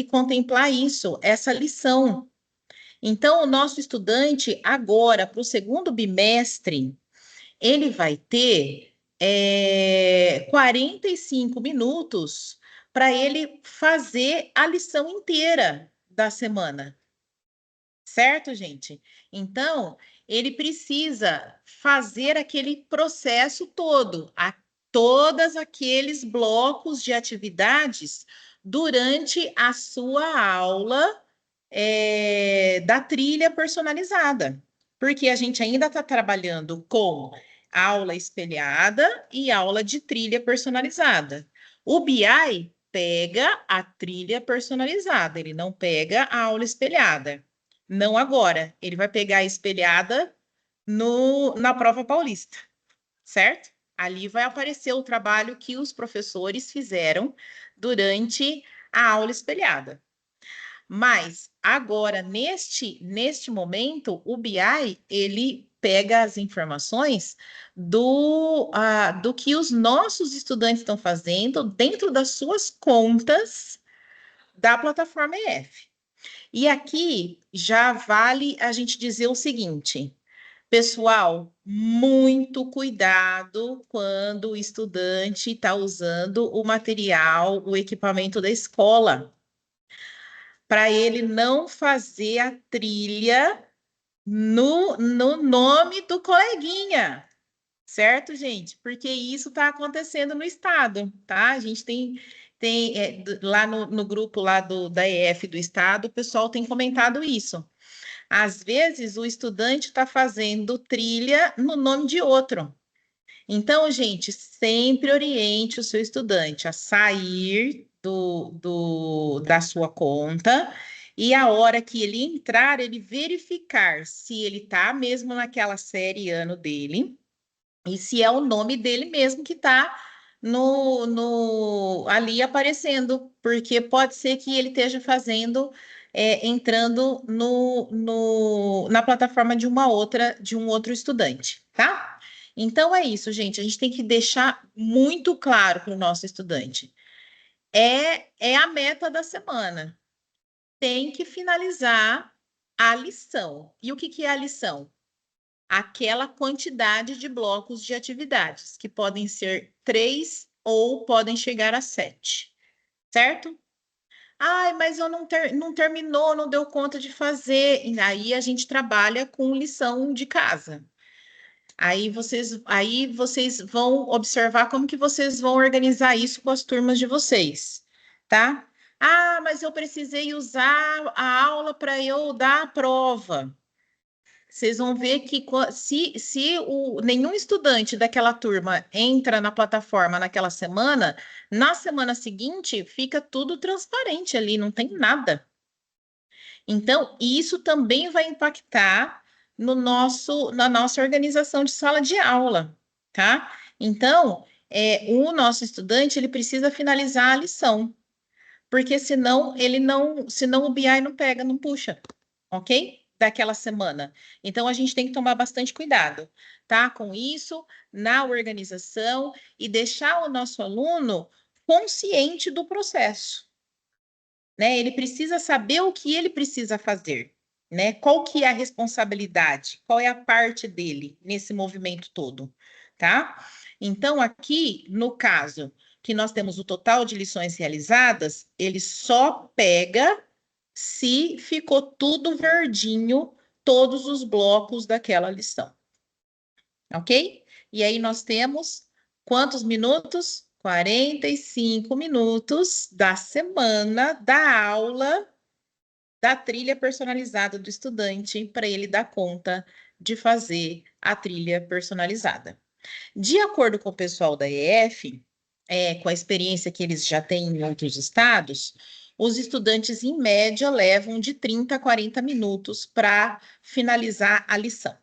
contemplar isso, essa lição. Então, o nosso estudante, agora, para o segundo bimestre, ele vai ter 45 minutos para ele fazer a lição inteira da semana. Certo, gente? Então, ele precisa fazer aquele processo todo, todos aqueles blocos de atividades durante a sua aula da trilha personalizada, porque a gente ainda está trabalhando com aula espelhada e aula de trilha personalizada. O BI pega a trilha personalizada, ele não pega a aula espelhada. Não agora, ele vai pegar a espelhada na prova paulista, certo? Ali vai aparecer o trabalho que os professores fizeram durante a aula espelhada. Mas agora, neste momento, o BI, ele pega as informações do que os nossos estudantes estão fazendo dentro das suas contas da plataforma EF. E aqui já vale a gente dizer o seguinte, pessoal, muito cuidado quando o estudante está usando o material, o equipamento da escola, para ele não fazer a trilha no nome do coleguinha, certo, gente? Porque isso está acontecendo no estado, tá? A gente tem lá no grupo lá da EF do estado, o pessoal tem comentado isso. Às vezes o estudante está fazendo trilha no nome de outro. Então, gente, sempre oriente o seu estudante a sair da sua conta e a hora que ele entrar, ele verificar se ele está mesmo naquela série ano dele e se é o nome dele mesmo que está ali aparecendo, porque pode ser que ele esteja fazendo, entrando na plataforma de um outro estudante, tá? Então é isso, gente. A gente tem que deixar muito claro para o nosso estudante. É a meta da semana. Tem que finalizar a lição. E o que é a lição? Aquela quantidade de blocos de atividades, que podem ser 3 ou podem chegar a 7, certo? Ai, mas eu não terminou, não deu conta de fazer. E aí a gente trabalha com lição de casa. Aí vocês vão observar como que vocês vão organizar isso com as turmas de vocês, tá? Ah, mas eu precisei usar a aula para eu dar a prova. Vocês vão ver que se nenhum estudante daquela turma entra na plataforma naquela semana, na semana seguinte fica tudo transparente ali, não tem nada. Então, isso também vai impactar na nossa organização de sala de aula, tá? Então, o nosso estudante ele precisa finalizar a lição, porque senão o BI não pega, não puxa, ok? Daquela semana. Então, a gente tem que tomar bastante cuidado, tá? Com isso, na organização e deixar o nosso aluno consciente do processo, né? Ele precisa saber o que ele precisa fazer, né? Qual que é a responsabilidade, qual é a parte dele nesse movimento todo, tá? Então, aqui, no caso que nós temos o total de lições realizadas, ele só pega se ficou tudo verdinho, todos os blocos daquela lição. Ok? E aí nós temos quantos minutos? 45 minutos da semana da aula da trilha personalizada do estudante para ele dar conta de fazer a trilha personalizada. De acordo com o pessoal da EF, com a experiência que eles já têm em outros estados, os estudantes, em média, levam de 30 a 40 minutos para finalizar a lição,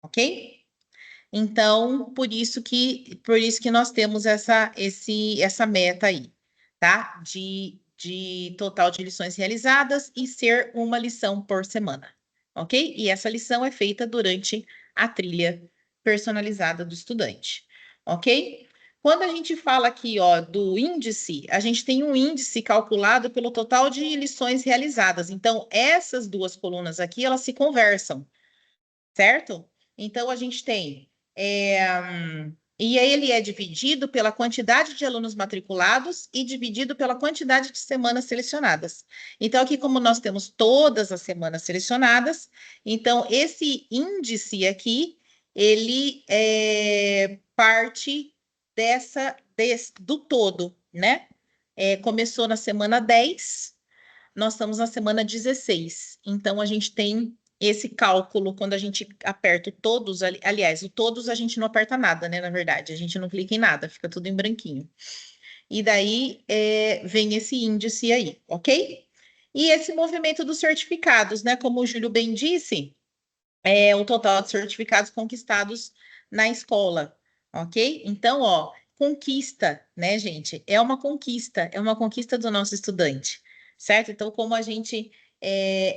ok? Então, por isso que nós temos essa meta aí, tá? De total de lições realizadas e ser uma lição por semana, ok? E essa lição é feita durante a trilha personalizada do estudante, ok? Quando a gente fala aqui, ó, do índice, a gente tem um índice calculado pelo total de lições realizadas. Então, essas duas colunas aqui, elas se conversam, certo? Então, a gente tem. E aí ele é dividido pela quantidade de alunos matriculados e dividido pela quantidade de semanas selecionadas. Então, aqui, como nós temos todas as semanas selecionadas, então esse índice aqui, ele parte do todo, né? Começou na semana 10, nós estamos na semana 16. Então, a gente tem esse cálculo quando a gente aperta o todos, aliás, o todos a gente não aperta nada, né? Na verdade, a gente não clica em nada, fica tudo em branquinho. E daí vem esse índice aí, ok? E esse movimento dos certificados, né? Como o Júlio bem disse, é o total de certificados conquistados na escola, ok? Então, ó, conquista, né, gente? É uma conquista do nosso estudante, certo? Então, como a gente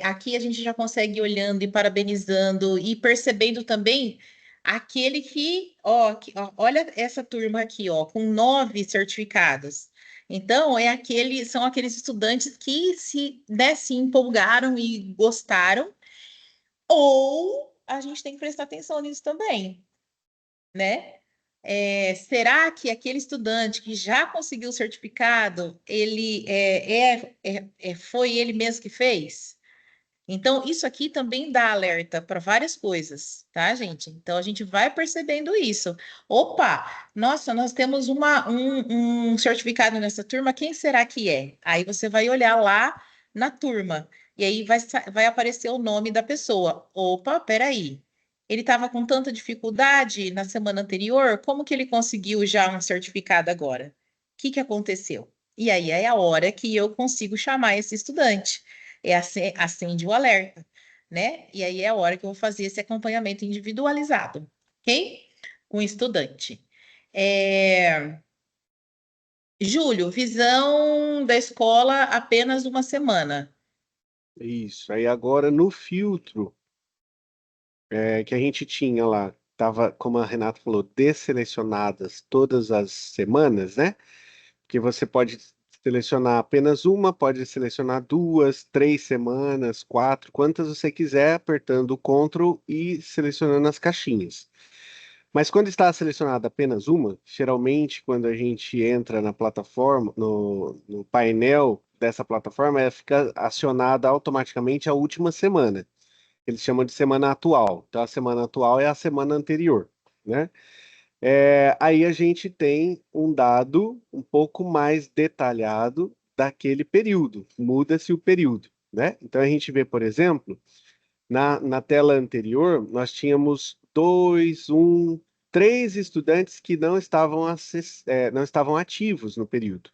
aqui a gente já consegue ir olhando e parabenizando e percebendo também aquele ó, olha essa turma aqui, ó, com 9 certificados. Então, são aqueles estudantes que se empolgaram e gostaram, ou a gente tem que prestar atenção nisso também, né? Será que aquele estudante que já conseguiu o certificado, ele foi ele mesmo que fez? Então, isso aqui também dá alerta para várias coisas, tá, gente? Então, a gente vai percebendo isso. Opa, nossa, nós temos um certificado nessa turma, quem será que é? Aí você vai olhar lá na turma, e aí vai aparecer o nome da pessoa. Opa, peraí. Ele estava com tanta dificuldade na semana anterior, como que ele conseguiu já um certificado agora? O que aconteceu? E aí é a hora que eu consigo chamar esse estudante, acende o alerta, né? E aí é a hora que eu vou fazer esse acompanhamento individualizado, ok? Com o estudante. Júlio, visão da escola apenas uma semana. Isso. Aí agora no filtro que a gente tinha lá, tava, como a Renata falou, desselecionadas todas as semanas, né? Que você pode selecionar apenas uma, pode selecionar duas, 3 semanas, 4, quantas você quiser, apertando o Ctrl e selecionando as caixinhas. Mas quando está selecionada apenas uma, geralmente quando a gente entra na plataforma, no painel dessa plataforma, ela fica acionada automaticamente a última semana. Eles chamam de semana atual. Então a semana atual é a semana anterior, né? Aí a gente tem um dado um pouco mais detalhado daquele período, muda-se o período, né? Então a gente vê, por exemplo, Na tela anterior, nós tínhamos 3 estudantes que não estavam, não estavam ativos no período.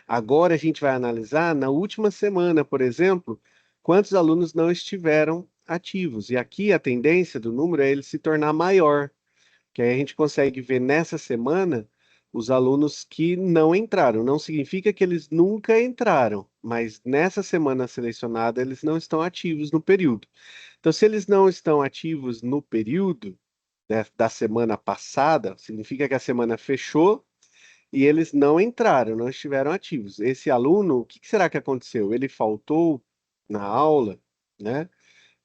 Agora a gente vai analisar, na última semana, por exemplo, quantos alunos não estiveram ativos. E aqui a tendência do número é ele se tornar maior, que aí a gente consegue ver nessa semana os alunos que não entraram. Não significa que eles nunca entraram, mas nessa semana selecionada eles não estão ativos no período. Então, se eles não estão ativos no período, né, da semana passada, significa que a semana fechou e eles não entraram, não estiveram ativos. Esse aluno, o que será que aconteceu? Ele faltou na aula, né?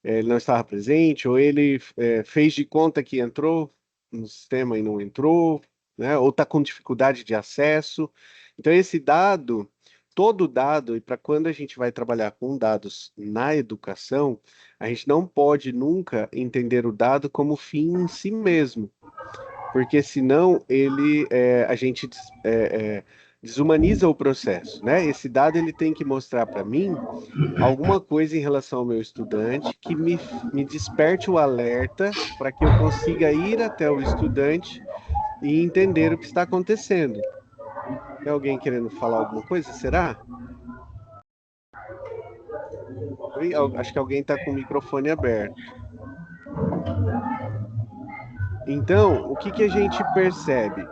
Ele não estava presente, ou ele fez de conta que entrou no sistema e não entrou, né? Ou está com dificuldade de acesso. Então, esse dado, todo dado, e para quando a gente vai trabalhar com dados na educação, a gente não pode nunca entender o dado como fim em si mesmo, porque senão a gente desumaniza o processo, né? Esse dado ele tem que mostrar para mim alguma coisa em relação ao meu estudante que me desperte o alerta para que eu consiga ir até o estudante e entender o que está acontecendo. Tem alguém querendo falar alguma coisa? Será? Oi? Acho que alguém está com o microfone aberto. Então, o que que a gente percebe?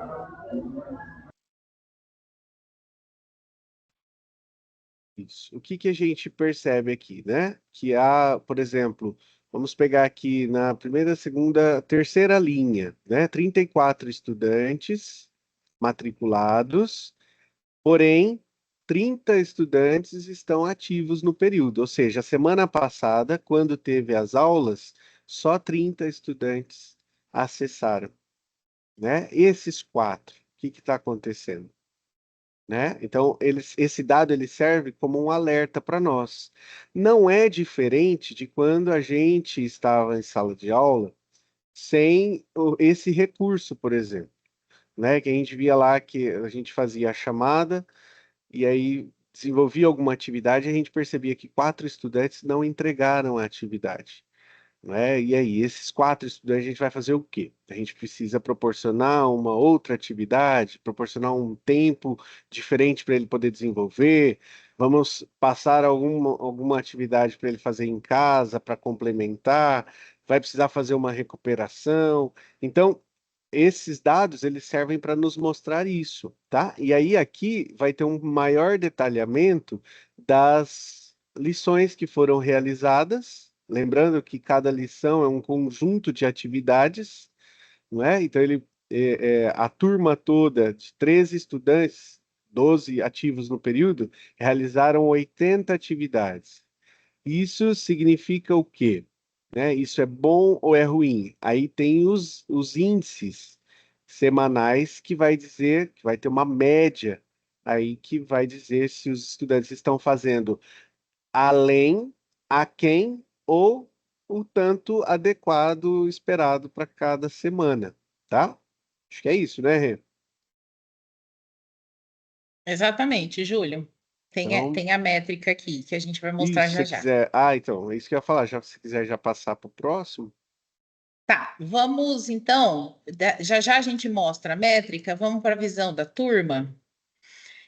Isso. O que que a gente percebe aqui, né? Que há, por exemplo, vamos pegar aqui na primeira, segunda, terceira linha, né? 34 estudantes matriculados, porém, 30 estudantes estão ativos no período. Ou seja, a semana passada, quando teve as aulas, só 30 estudantes acessaram, né? Esses 4, o que está acontecendo? Né? Então, esse dado ele serve como um alerta para nós. Não é diferente de quando a gente estava em sala de aula sem esse recurso, por exemplo, né? Que a gente via lá que a gente fazia a chamada e aí desenvolvia alguma atividade e a gente percebia que 4 estudantes não entregaram a atividade. Né? E aí, esses 4 estudantes, a gente vai fazer o quê? A gente precisa proporcionar uma outra atividade, proporcionar um tempo diferente para ele poder desenvolver, vamos passar alguma atividade para ele fazer em casa para complementar, vai precisar fazer uma recuperação. Então, esses dados, eles servem para nos mostrar isso, tá? E aí, aqui, vai ter um maior detalhamento das lições que foram realizadas, lembrando que cada lição é um conjunto de atividades, não é? Então, a turma toda de 13 estudantes, 12 ativos no período, realizaram 80 atividades. Isso significa o quê? Né? Isso é bom ou é ruim? Aí tem os índices semanais que vai dizer, que vai ter uma média aí que vai dizer se os estudantes estão fazendo além, aquém ou o tanto adequado esperado para cada semana, tá? Acho que é isso, né, Rê? Exatamente, Júlio. Então, Tem a métrica aqui que a gente vai isso, mostrar se já você já. quiser. Ah, então, é isso que eu ia falar. Já, se você quiser já passar para o próximo. Tá, vamos então. Já já a gente mostra a métrica, vamos para a visão da turma.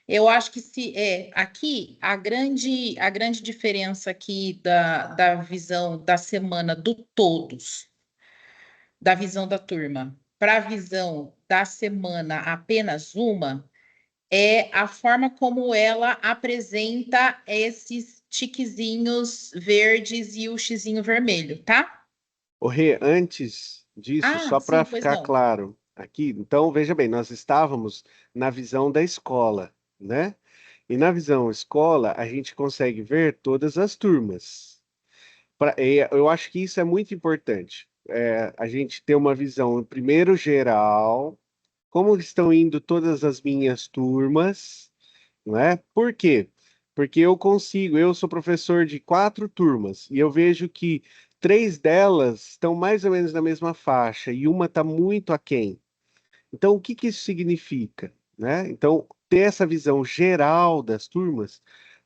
Eu acho que se aqui a grande diferença aqui da visão da semana do todos, da visão da turma, para a visão da semana apenas uma, é a forma como ela apresenta esses tiquezinhos verdes e o xizinho vermelho, tá? Ô, Rê, antes disso, Ah, só para sim, pois ficar não. claro aqui, então veja bem, nós estávamos na visão da escola, né? E na visão escola, a gente consegue ver todas as turmas. Eu acho que isso é muito importante. A gente ter uma visão, primeiro, geral, como estão indo todas as minhas turmas, não é? Por quê? Porque eu sou professor de 4 turmas, e eu vejo que 3 delas estão mais ou menos na mesma faixa, e uma está muito aquém. Então, o que que isso significa, né? Então, ter essa visão geral das turmas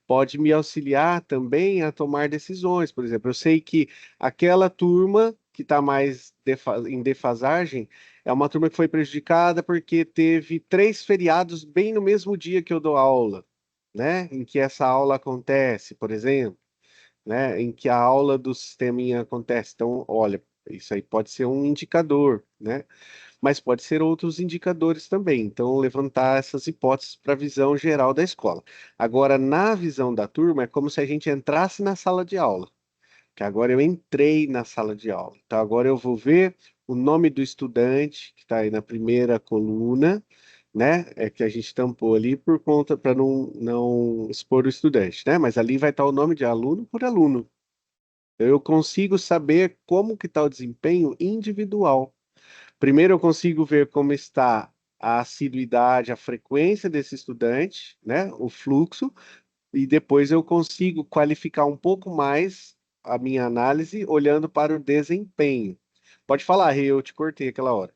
pode me auxiliar também a tomar decisões. Por exemplo, eu sei que aquela turma que está mais em defasagem é uma turma que foi prejudicada porque teve 3 feriados bem no mesmo dia que eu dou aula, né? Em que essa aula acontece, por exemplo, né? Em que a aula do sisteminha acontece. Então, olha, isso aí pode ser um indicador, né? Mas pode ser outros indicadores também. Então, levantar essas hipóteses para a visão geral da escola. Agora, na visão da turma, é como se a gente entrasse na sala de aula, que agora eu entrei na sala de aula. Então, agora eu vou ver o nome do estudante, que está aí na primeira coluna, né? É que a gente tampou ali por conta, para não expor o estudante, né? Mas ali vai estar o nome de aluno por aluno. Eu consigo saber como que está o desempenho individual. Primeiro eu consigo ver como está a assiduidade, a frequência desse estudante, né? O fluxo, e depois eu consigo qualificar um pouco mais a minha análise olhando para o desempenho. Pode falar, Rê, eu te cortei aquela hora.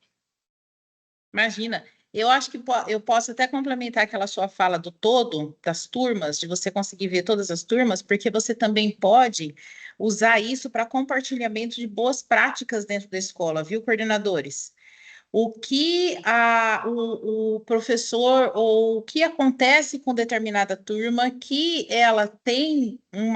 Imagina, eu acho que eu posso até complementar aquela sua fala do todo, das turmas, de você conseguir ver todas as turmas, porque você também pode usar isso para compartilhamento de boas práticas dentro da escola, viu, coordenadores? O que o professor, ou o que acontece com determinada turma, que ela tem um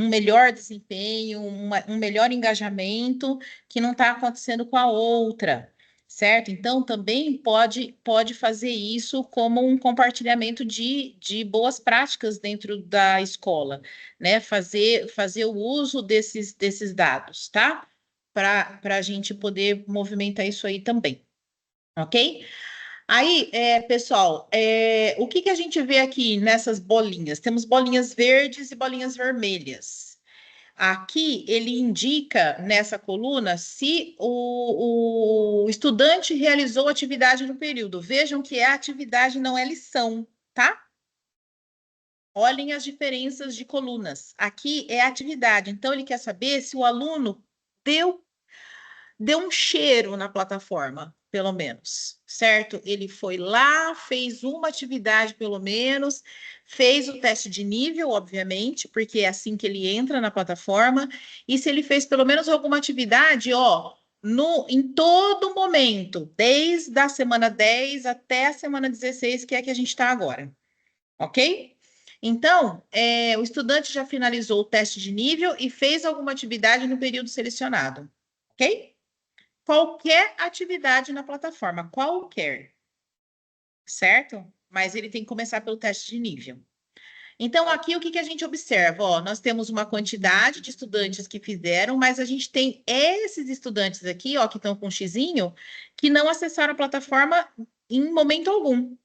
melhor desempenho, um melhor engajamento, que não está acontecendo com a outra, certo? Então, também pode fazer isso como um compartilhamento de boas práticas dentro da escola, né? Fazer o uso desses dados, tá? Para a gente poder movimentar isso aí também, ok? Aí, pessoal, o que a gente vê aqui nessas bolinhas? Temos bolinhas verdes e bolinhas vermelhas. Aqui ele indica nessa coluna se o estudante realizou atividade no período. Vejam que é atividade, não é lição, tá? Olhem as diferenças de colunas. Aqui é atividade, então ele quer saber se o aluno deu um cheiro na plataforma, pelo menos, certo? Ele foi lá, fez uma atividade, pelo menos, fez o teste de nível, obviamente, porque é assim que ele entra na plataforma, e se ele fez pelo menos alguma atividade, ó, em todo momento, desde a semana 10 até a semana 16, que é que a gente está agora, ok? Então, o estudante já finalizou o teste de nível e fez alguma atividade no período selecionado, ok? Qualquer atividade na plataforma, qualquer, certo? Mas ele tem que começar pelo teste de nível. Então, aqui o que a gente observa? Ó, nós temos uma quantidade de estudantes que fizeram, mas a gente tem esses estudantes aqui, ó, que estão com um xizinho, que não acessaram a plataforma em momento algum,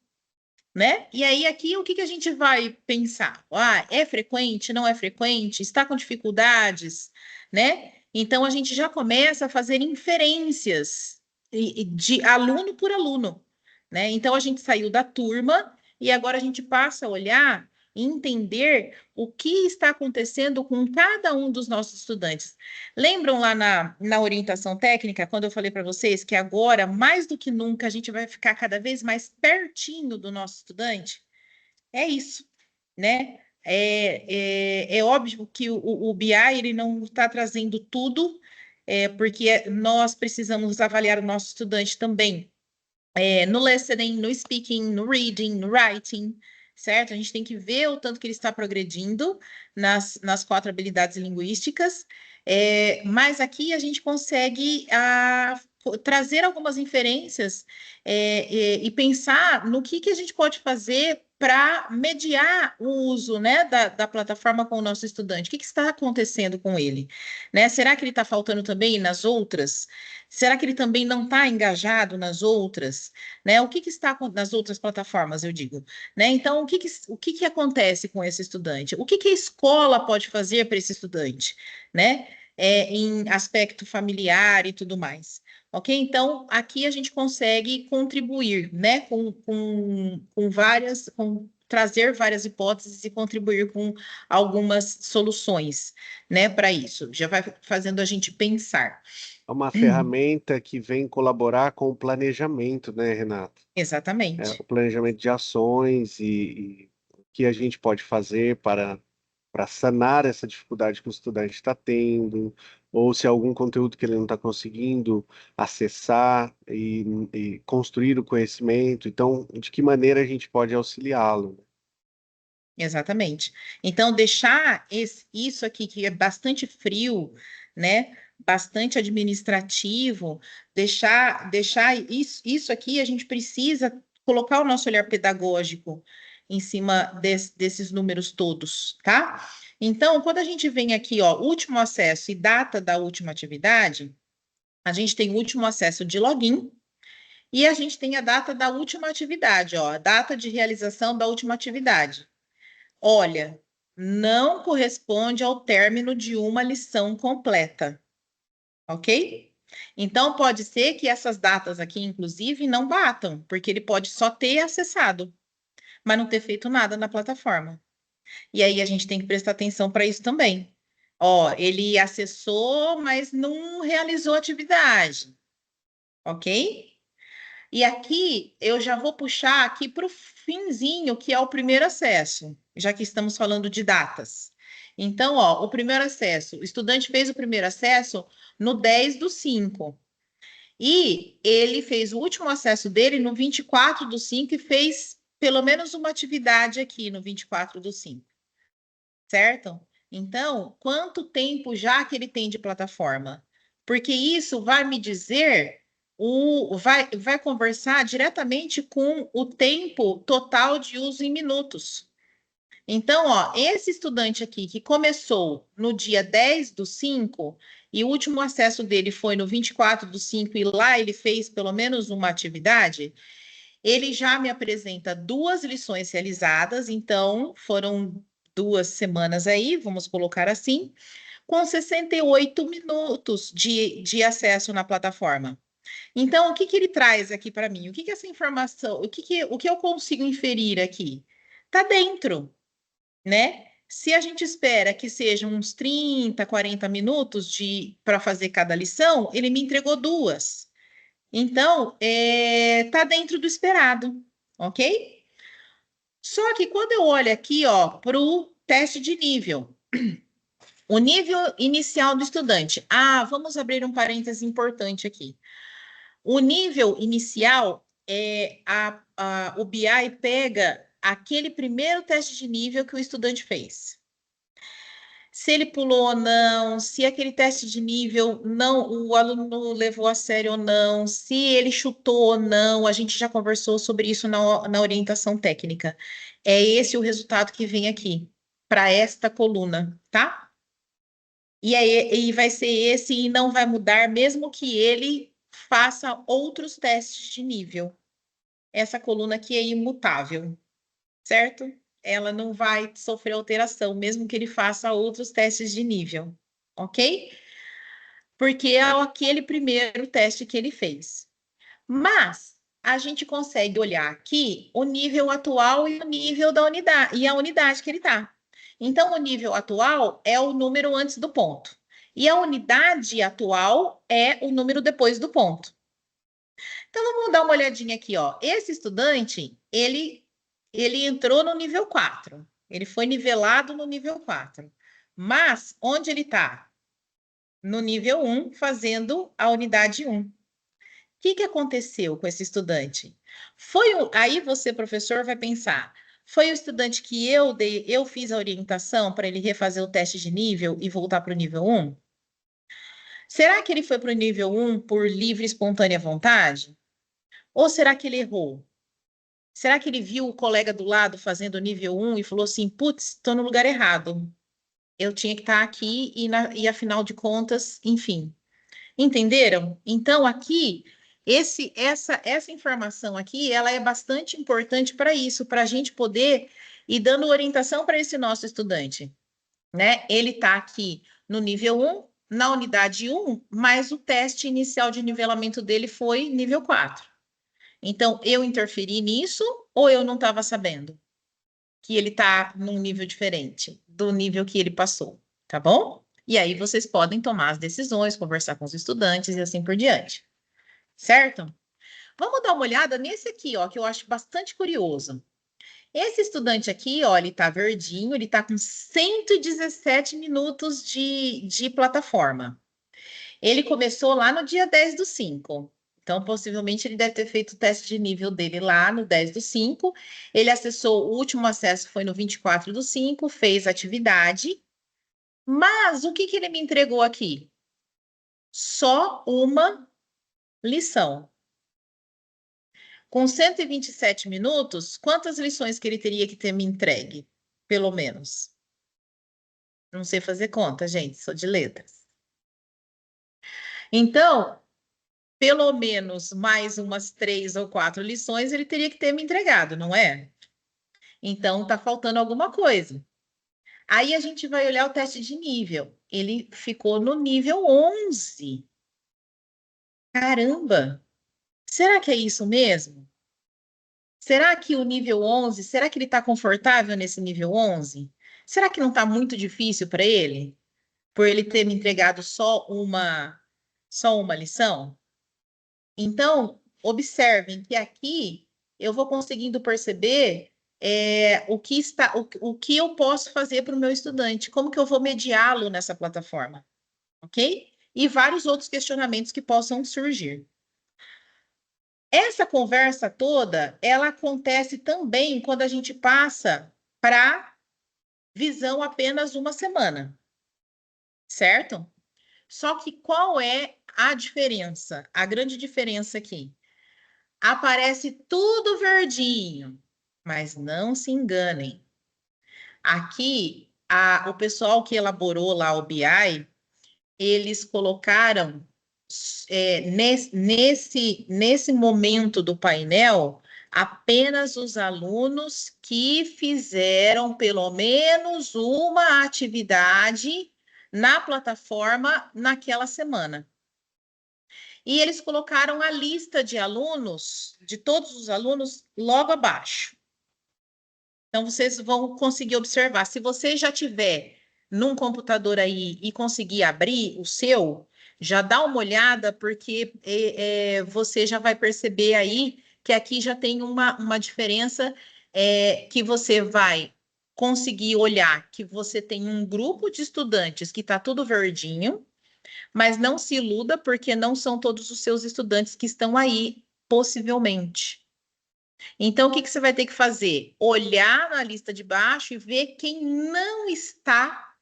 né? E aí, aqui, o que a gente vai pensar? Ah, é frequente? Não é frequente? Está com dificuldades, né? Então, a gente já começa a fazer inferências de aluno por aluno, né? Então, a gente saiu da turma e agora a gente passa a olhar e entender o que está acontecendo com cada um dos nossos estudantes. Lembram lá na orientação técnica, quando eu falei para vocês que agora, mais do que nunca, a gente vai ficar cada vez mais pertinho do nosso estudante? É isso, né? É óbvio que o BI ele não está trazendo tudo, porque nós precisamos avaliar o nosso estudante também no listening, no speaking, no reading, no writing, certo? A gente tem que ver o tanto que ele está progredindo nas 4 habilidades linguísticas, mas aqui a gente consegue trazer algumas inferências e pensar no que a gente pode fazer para mediar o uso, né, da plataforma com o nosso estudante. O que está acontecendo com ele? Né? Será que ele está faltando também nas outras? Será que ele também não está engajado nas outras? Né? O que está nas outras plataformas, eu digo? Né? Então, o que acontece com esse estudante? O que a escola pode fazer para esse estudante? Né? Em aspecto familiar e tudo mais. Ok? Então, aqui a gente consegue contribuir, né? Trazer várias hipóteses e contribuir com algumas soluções, né, para isso. Já vai fazendo a gente pensar. É uma ferramenta que vem colaborar com o planejamento, né, Renato? O Exatamente. planejamento de ações e que a gente pode fazer para sanar essa dificuldade que o estudante está tendo, ou se há algum conteúdo que ele não está conseguindo acessar e construir o conhecimento. Então, de que maneira a gente pode auxiliá-lo? Exatamente. Então, deixar isso aqui, que é bastante frio, né? Bastante administrativo, deixar isso aqui, a gente precisa colocar o nosso olhar pedagógico em cima desses números todos, tá? Então, quando a gente vem aqui, ó, último acesso e data da última atividade, a gente tem o último acesso de login e a gente tem a data da última atividade, ó, a data de realização da última atividade. Olha, não corresponde ao término de uma lição completa, ok? Então, pode ser que essas datas aqui, inclusive, não batam, porque ele pode só ter acessado, mas não ter feito nada na plataforma. E aí a gente tem que prestar atenção para isso também. Ó, ele acessou, mas não realizou atividade, ok? E aqui eu já vou puxar aqui para o finzinho, que é o primeiro acesso, já que estamos falando de datas. Então, ó, o primeiro acesso, o estudante fez o primeiro acesso no 10/5. E ele fez o último acesso dele no 24/5 e fez pelo menos uma atividade aqui no 24/5, certo? Então, quanto tempo já que ele tem de plataforma? Porque isso vai me dizer vai conversar diretamente com o tempo total de uso em minutos. Então, ó, esse estudante aqui que começou no dia 10/5 e o último acesso dele foi no 24/5 e lá ele fez pelo menos uma atividade, ele já me apresenta 2 lições realizadas, então foram 2 semanas aí, vamos colocar assim, com 68 minutos de acesso na plataforma. Então, o que ele traz aqui para mim? O que essa informação, o que eu consigo inferir aqui? Está dentro, né? Se a gente espera que sejam uns 30, 40 minutos para fazer cada lição, ele me entregou 2. Então, está dentro do esperado, ok? Só que quando eu olho aqui, ó, para o teste de nível, o nível inicial do estudante. Ah, vamos abrir um parêntese importante aqui. O nível inicial o BI pega aquele primeiro teste de nível que o estudante fez. Se ele pulou ou não, se aquele teste de nível não, o aluno levou a sério ou não, se ele chutou ou não, a gente já conversou sobre isso na orientação técnica. É esse o resultado que vem aqui, para esta coluna, tá? E vai ser esse e não vai mudar, mesmo que ele faça outros testes de nível. Essa coluna aqui é imutável, certo? Ela não vai sofrer alteração, mesmo que ele faça outros testes de nível, ok? Porque é aquele primeiro teste que ele fez. Mas a gente consegue olhar aqui o nível atual e o nível da unidade, e a unidade que ele está. Então, o nível atual é o número antes do ponto. E a unidade atual é o número depois do ponto. Então, vamos dar uma olhadinha aqui, ó. Esse estudante, ele entrou no nível 4. Ele foi nivelado no nível 4. Mas, onde ele está? No nível 1, fazendo a unidade 1. O que aconteceu com esse estudante? Aí você, professor, vai pensar, foi o estudante que eu fiz a orientação para ele refazer o teste de nível e voltar para o nível 1? Será que ele foi para o nível 1 por livre e espontânea vontade? Ou será que ele errou? Será que ele viu o colega do lado fazendo o nível 1 e falou assim, putz, estou no lugar errado. Eu tinha que estar aqui e afinal de contas, enfim. Entenderam? Então, aqui, essa informação aqui, ela é bastante importante para isso, para a gente poder ir dando orientação para esse nosso estudante, né? Ele está aqui no nível 1, na unidade 1, mas o teste inicial de nivelamento dele foi nível 4. Então, eu interferi nisso ou eu não estava sabendo que ele está num nível diferente do nível que ele passou, tá bom? E aí vocês podem tomar as decisões, conversar com os estudantes e assim por diante, certo? Vamos dar uma olhada nesse aqui, ó, que eu acho bastante curioso. Esse estudante aqui, ó, ele tá verdinho, ele tá com 117 minutos de plataforma. Ele começou lá no dia 10/5. Então, possivelmente, ele deve ter feito o teste de nível dele lá no 10/5. Ele acessou, o último acesso foi no 24/5, fez atividade. Mas o que que ele me entregou aqui? Só uma lição. Com 127 minutos, quantas lições que ele teria que ter me entregue? Pelo menos. Não sei fazer conta, gente, sou de letras. Então, pelo menos mais umas 3 ou 4 lições ele teria que ter me entregado, não é? Então, tá faltando alguma coisa. Aí a gente vai olhar o teste de nível. Ele ficou no nível 11. Caramba! Será que é isso mesmo? Será que o nível 11, será que ele está confortável nesse nível 11? Será que não está muito difícil para ele? Por ele ter me entregado só uma lição? Então, observem que aqui eu vou conseguindo perceber o que eu posso fazer para o meu estudante, como que eu vou mediá-lo nessa plataforma, ok? E vários outros questionamentos que possam surgir. Essa conversa toda, ela acontece também quando a gente passa para visão apenas uma semana, certo? Só que qual é a diferença? A grande diferença aqui. Aparece tudo verdinho, mas não se enganem. Aqui, o pessoal que elaborou lá o BI, eles colocaram nesse momento do painel apenas os alunos que fizeram pelo menos uma atividade na plataforma naquela semana. E eles colocaram a lista de alunos, de todos os alunos, logo abaixo. Então, vocês vão conseguir observar. Se você já tiver num computador aí e conseguir abrir o seu, já dá uma olhada, porque você já vai perceber aí que aqui já tem uma diferença que você vai conseguir olhar que você tem um grupo de estudantes que está tudo verdinho, mas não se iluda, porque não são todos os seus estudantes que estão aí, possivelmente. Então, o que você vai ter que fazer? Olhar na lista de baixo e ver quem não está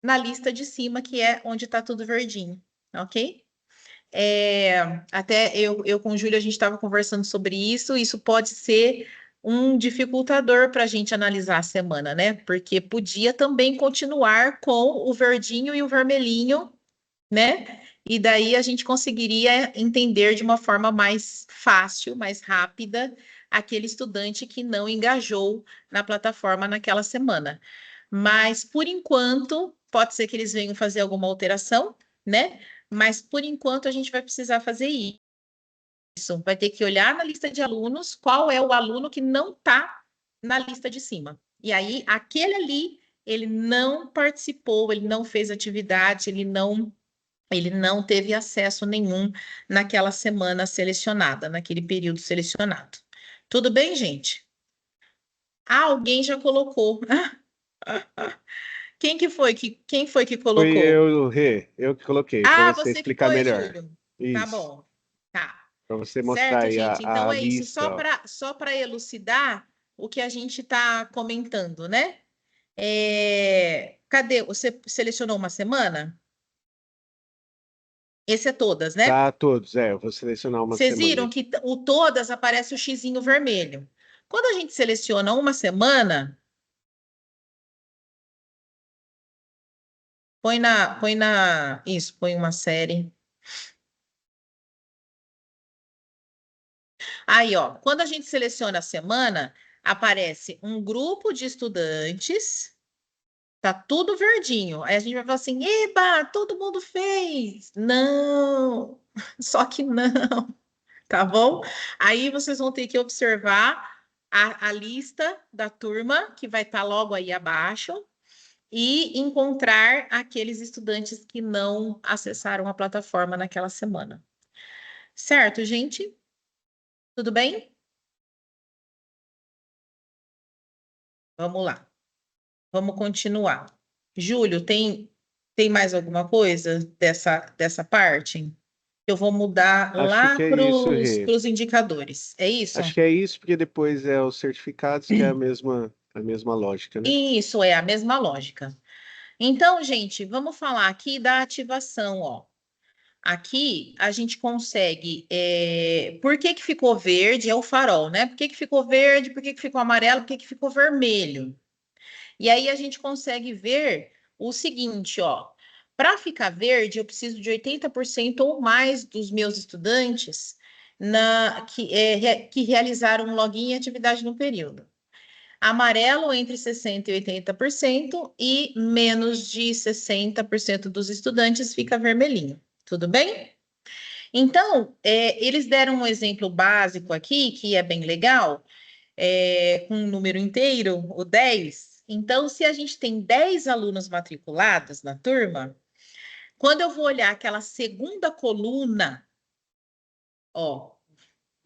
na lista de cima, que é onde está tudo verdinho, ok? Até eu com o Júlio, a gente estava conversando sobre isso. Isso pode ser um dificultador para a gente analisar a semana, né? Porque podia também continuar com o verdinho e o vermelhinho, né? E daí a gente conseguiria entender de uma forma mais fácil, mais rápida, aquele estudante que não engajou na plataforma naquela semana. Mas, por enquanto, pode ser que eles venham fazer alguma alteração, né? Mas, por enquanto, a gente vai precisar fazer isso. Vai ter que olhar na lista de alunos qual é o aluno que não está na lista de cima. E aí, aquele ali, ele não participou, ele não fez atividade, ele não teve acesso nenhum naquela semana selecionada, naquele período selecionado. Tudo bem, gente? Alguém já colocou. Quem foi que Foi colocou? eu, Rê, eu que coloquei, para você Você que explicar foi, melhor. Júlio. Tá Isso, bom. Tá. para você mostrar Certo, aí gente? Então a é isso. lista, Só ó. para elucidar o que a gente está comentando, né? Cadê? Você selecionou uma semana? Esse é todas, né? Tá, todos, eu vou selecionar uma Vocês semana viram aqui. que o todas aparece o xizinho vermelho. Quando a gente seleciona uma semana, põe uma série. Aí, ó, quando a gente seleciona a semana, aparece um grupo de estudantes, tá tudo verdinho. Aí a gente vai falar assim: eba, todo mundo fez. Não, só que não, tá bom? Aí vocês vão ter que observar a lista da turma, que vai estar logo aí abaixo, e encontrar aqueles estudantes que não acessaram a plataforma naquela semana. Certo, gente? Tudo bem? Vamos lá. Vamos continuar. Júlio, tem mais alguma coisa dessa parte? Eu vou mudar Acho lá que é para isso, Rê. os indicadores. É isso? Acho que é isso, porque depois é os certificados, que é a mesma lógica, né? Isso é a mesma lógica. Então, gente, vamos falar aqui da ativação, ó. Aqui a gente consegue. Por que que ficou verde? É o farol, né? Por que que ficou verde? Por que que ficou amarelo? Por que que ficou vermelho? E aí a gente consegue ver o seguinte, ó. Para ficar verde, eu preciso de 80% ou mais dos meus estudantes que realizaram um login e atividade no período. Amarelo entre 60% e 80% e menos de 60% dos estudantes fica vermelhinho. Tudo bem? Então, eles deram um exemplo básico aqui, que é bem legal, com um número inteiro, o 10. Então, se a gente tem 10 alunos matriculados na turma, quando eu vou olhar aquela segunda coluna, ó,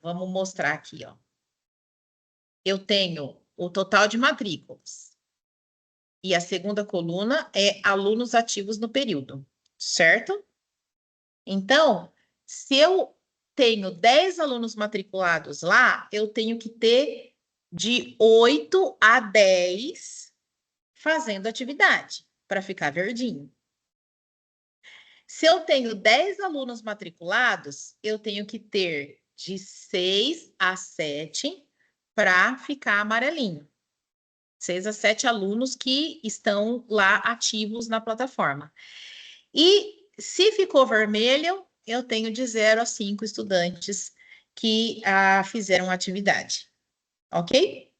vamos mostrar aqui, ó. Eu tenho o total de matrículas. E a segunda coluna é alunos ativos no período, certo? Então, se eu tenho 10 alunos matriculados lá, eu tenho que ter de 8 a 10 fazendo atividade, para ficar verdinho. Se eu tenho 10 alunos matriculados, eu tenho que ter de 6 a 7 para ficar amarelinho. 6 a 7 alunos que estão lá ativos na plataforma. E se ficou vermelho, eu tenho de 0 a 5 estudantes que fizeram atividade. Ok?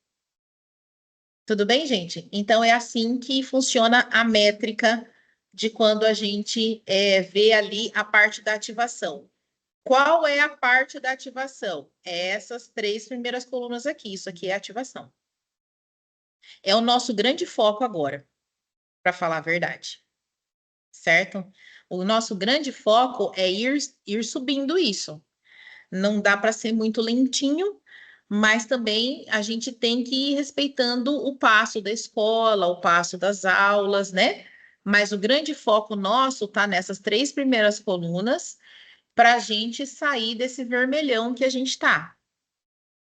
Tudo bem, gente? Então, é assim que funciona a métrica de quando a gente vê ali a parte da ativação. Qual é a parte da ativação? É essas 3 primeiras colunas aqui. Isso aqui é ativação. É o nosso grande foco agora, para falar a verdade. Certo? O nosso grande foco é ir subindo isso. Não dá para ser muito lentinho, mas também a gente tem que ir respeitando o passo da escola, o passo das aulas, né? Mas o grande foco nosso está nessas 3 primeiras colunas para a gente sair desse vermelhão que a gente está,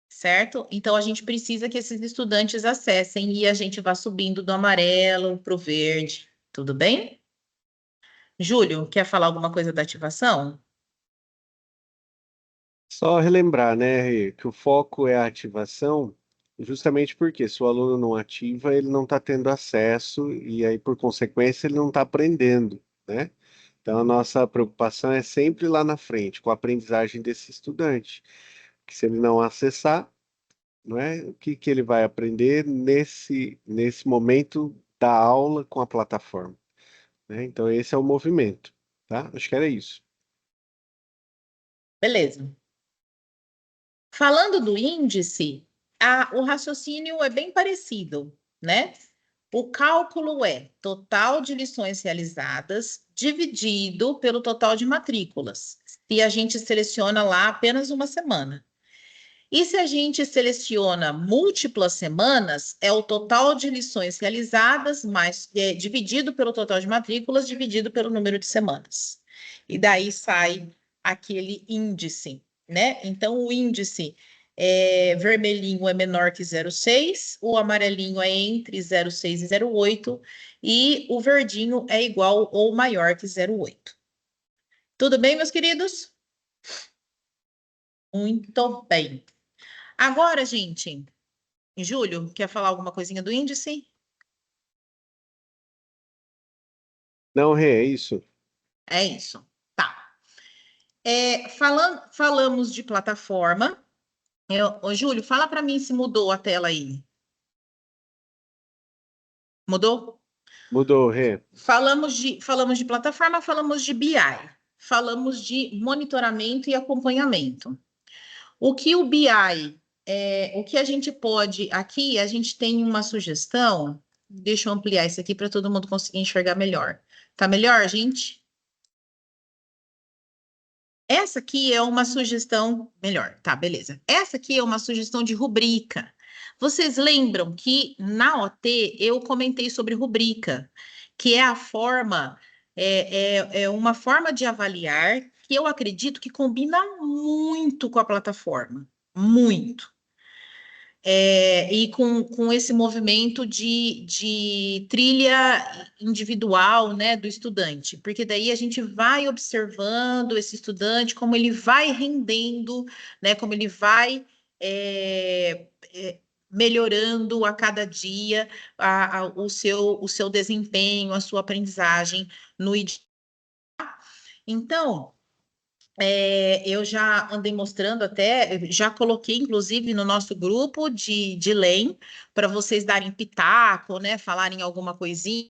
certo? Então a gente precisa que esses estudantes acessem e a gente vá subindo do amarelo para o verde, tudo bem? Júlio, quer falar alguma coisa da ativação? Só relembrar, né, Rê, que o foco é a ativação, justamente porque se o aluno não ativa, ele não está tendo acesso e aí, por consequência, ele não está aprendendo, né? Então, a nossa preocupação é sempre lá na frente, com a aprendizagem desse estudante, que se ele não acessar, não é? O que que ele vai aprender nesse momento da aula com a plataforma, né? Então, esse é o movimento, tá? Acho que era isso. Beleza. Falando do índice, o raciocínio é bem parecido, né? O cálculo é total de lições realizadas dividido pelo total de matrículas, se a gente seleciona lá apenas uma semana. E se a gente seleciona múltiplas semanas, é o total de lições realizadas dividido pelo total de matrículas dividido pelo número de semanas. E daí sai aquele índice, né? Então, o índice vermelhinho é menor que 0,6, o amarelinho é entre 0,6 e 0,8, e o verdinho é igual ou maior que 0,8. Tudo bem, meus queridos? Muito bem. Agora, gente, Júlio, quer falar alguma coisinha do índice? Não, Rê, é isso. É isso. Tá. Falamos de plataforma. Ô, Júlio, fala para mim se mudou a tela aí. Mudou? Mudou, Rê. Falamos de plataforma, falamos de BI, falamos de monitoramento e acompanhamento. O que o BI, o que a gente pode aqui, a gente tem uma sugestão. Deixa eu ampliar isso aqui para todo mundo conseguir enxergar melhor. Tá melhor, gente? Essa aqui é uma sugestão, melhor, tá, beleza. Essa aqui é uma sugestão de rubrica. Vocês lembram que na OT eu comentei sobre rubrica, que é a forma, é uma forma de avaliar que eu acredito que combina muito com a plataforma, muito. E com esse movimento de trilha individual, né, do estudante, porque daí a gente vai observando esse estudante, como ele vai rendendo, né, como ele vai melhorando a cada dia o seu desempenho, a sua aprendizagem no idioma. Então, eu já andei mostrando até, já coloquei, inclusive, no nosso grupo de LEM, para vocês darem pitaco, né? Falarem alguma coisinha.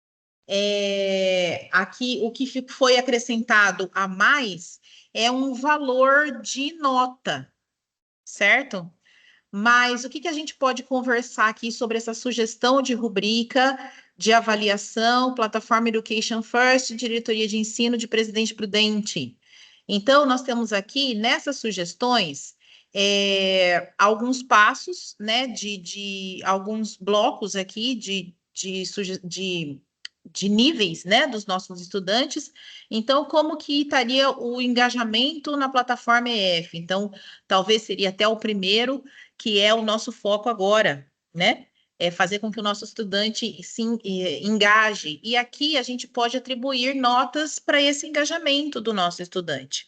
Aqui, o que foi acrescentado a mais é um valor de nota, certo? Mas o que a gente pode conversar aqui sobre essa sugestão de rubrica de avaliação, plataforma Education First, diretoria de ensino de Presidente Prudente? Então, nós temos aqui, nessas sugestões, alguns passos, né, de alguns blocos aqui de níveis, né, dos nossos estudantes. Então, como que estaria o engajamento na plataforma EF? Então, talvez seria até o primeiro, que é o nosso foco agora, né? É fazer com que o nosso estudante se engaje. E aqui a gente pode atribuir notas para esse engajamento do nosso estudante.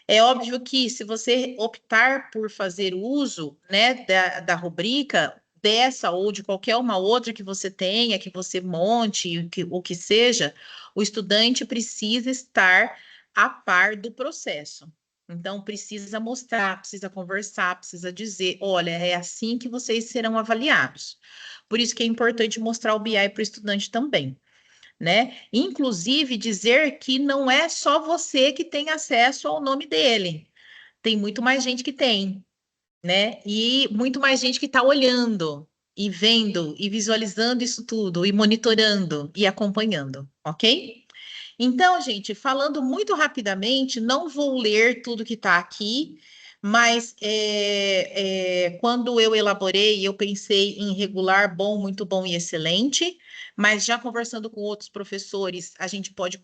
É óbvio que se você optar por fazer uso, né, da rubrica, dessa ou de qualquer uma outra que você tenha, que você monte, o que seja, o estudante precisa estar a par do processo. Então, precisa mostrar, precisa conversar, precisa dizer, olha, é assim que vocês serão avaliados. Por isso que é importante mostrar o BI para o estudante também, né? Inclusive dizer que não é só você que tem acesso ao nome dele. Tem muito mais gente que tem, né? E muito mais gente que está olhando e vendo e visualizando isso tudo e monitorando e acompanhando, ok? Então, gente, falando muito rapidamente, não vou ler tudo que está aqui, mas quando eu elaborei, eu pensei em regular, bom, muito bom e excelente, mas já conversando com outros professores, a gente pode,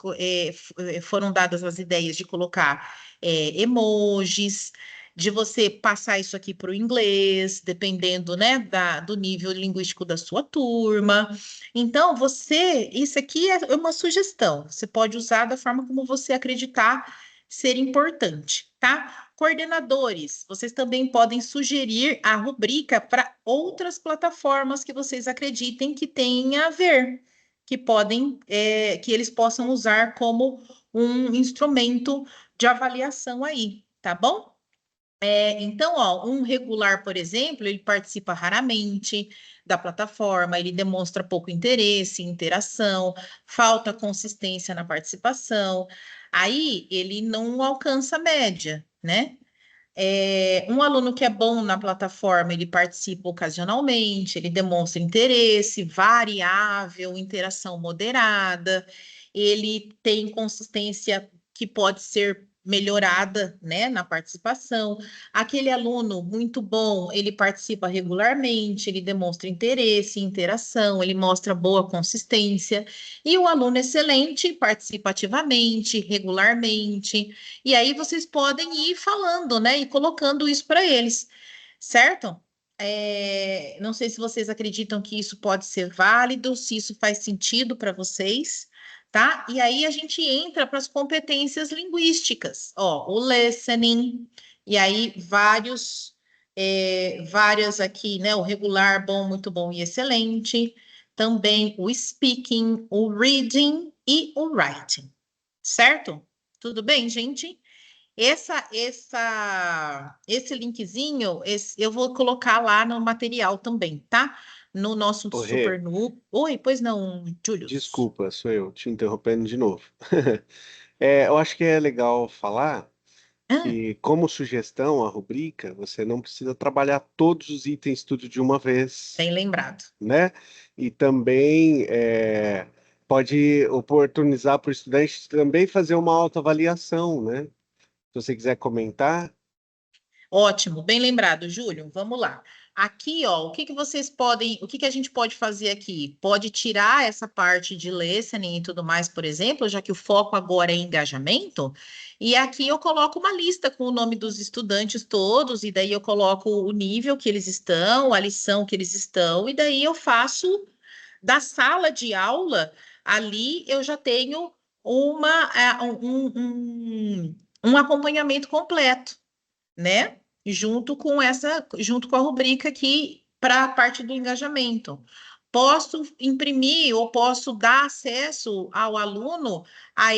foram dadas as ideias de colocar emojis, de você passar isso aqui para o inglês, dependendo, né, do nível linguístico da sua turma. Então, isso aqui é uma sugestão. Você pode usar da forma como você acreditar ser importante, tá? Coordenadores, vocês também podem sugerir a rubrica para outras plataformas que vocês acreditem que tenha a ver, que eles possam usar como um instrumento de avaliação aí, tá bom? Então, ó, um regular, por exemplo, ele participa raramente da plataforma, ele demonstra pouco interesse, interação, falta consistência na participação, aí ele não alcança a média, né? Um aluno que é bom na plataforma, ele participa ocasionalmente, ele demonstra interesse, variável, interação moderada, ele tem consistência que pode ser melhorada, né, na participação. Aquele aluno muito bom, ele participa regularmente, ele demonstra interesse, interação, ele mostra boa consistência. E o aluno excelente participa ativamente, regularmente, e aí vocês podem ir falando, né? E colocando isso para eles, certo? Não sei se vocês acreditam que isso pode ser válido, se isso faz sentido para vocês, tá? E aí a gente entra para as competências linguísticas, ó, o listening, e aí várias aqui, né? O regular, bom, muito bom e excelente. Também o speaking, o reading e o writing, certo? Tudo bem, gente? Esse linkzinho, eu vou colocar lá no material também, tá? No nosso Ô, Rê, Super Nu. Oi, pois não, Julius. desculpa, sou eu te interrompendo de novo. Eu acho que é legal falar Ah, que, como sugestão, a rubrica, você não precisa trabalhar todos os itens tudo de uma vez, bem lembrado. né? E também pode oportunizar para o estudante também fazer uma autoavaliação, né? Se você quiser comentar. Ótimo, bem lembrado, Júlio. Vamos lá. aqui, ó, o que que vocês podem, o que que a gente pode fazer aqui? Pode tirar essa parte de listening e tudo mais, por exemplo, já que o foco agora é engajamento, e aqui eu coloco uma lista com o nome dos estudantes todos, e daí eu coloco o nível que eles estão, a lição que eles estão, e daí eu faço da sala de aula, ali eu já tenho um acompanhamento completo, né? Junto com a rubrica aqui para a parte do engajamento. Posso imprimir ou posso dar acesso ao aluno a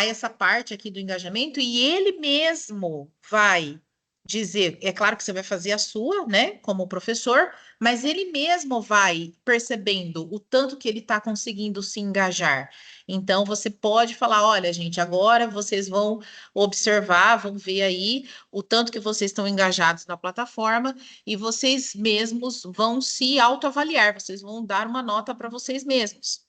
essa parte aqui do engajamento e ele mesmo vai dizer, é claro que você vai fazer a sua, né, como professor, mas ele mesmo vai percebendo o tanto que ele está conseguindo se engajar. Então, você pode falar, olha, gente, agora vocês vão observar, vão ver aí o tanto que vocês estão engajados na plataforma e vocês mesmos vão se autoavaliar, vocês vão dar uma nota para vocês mesmos,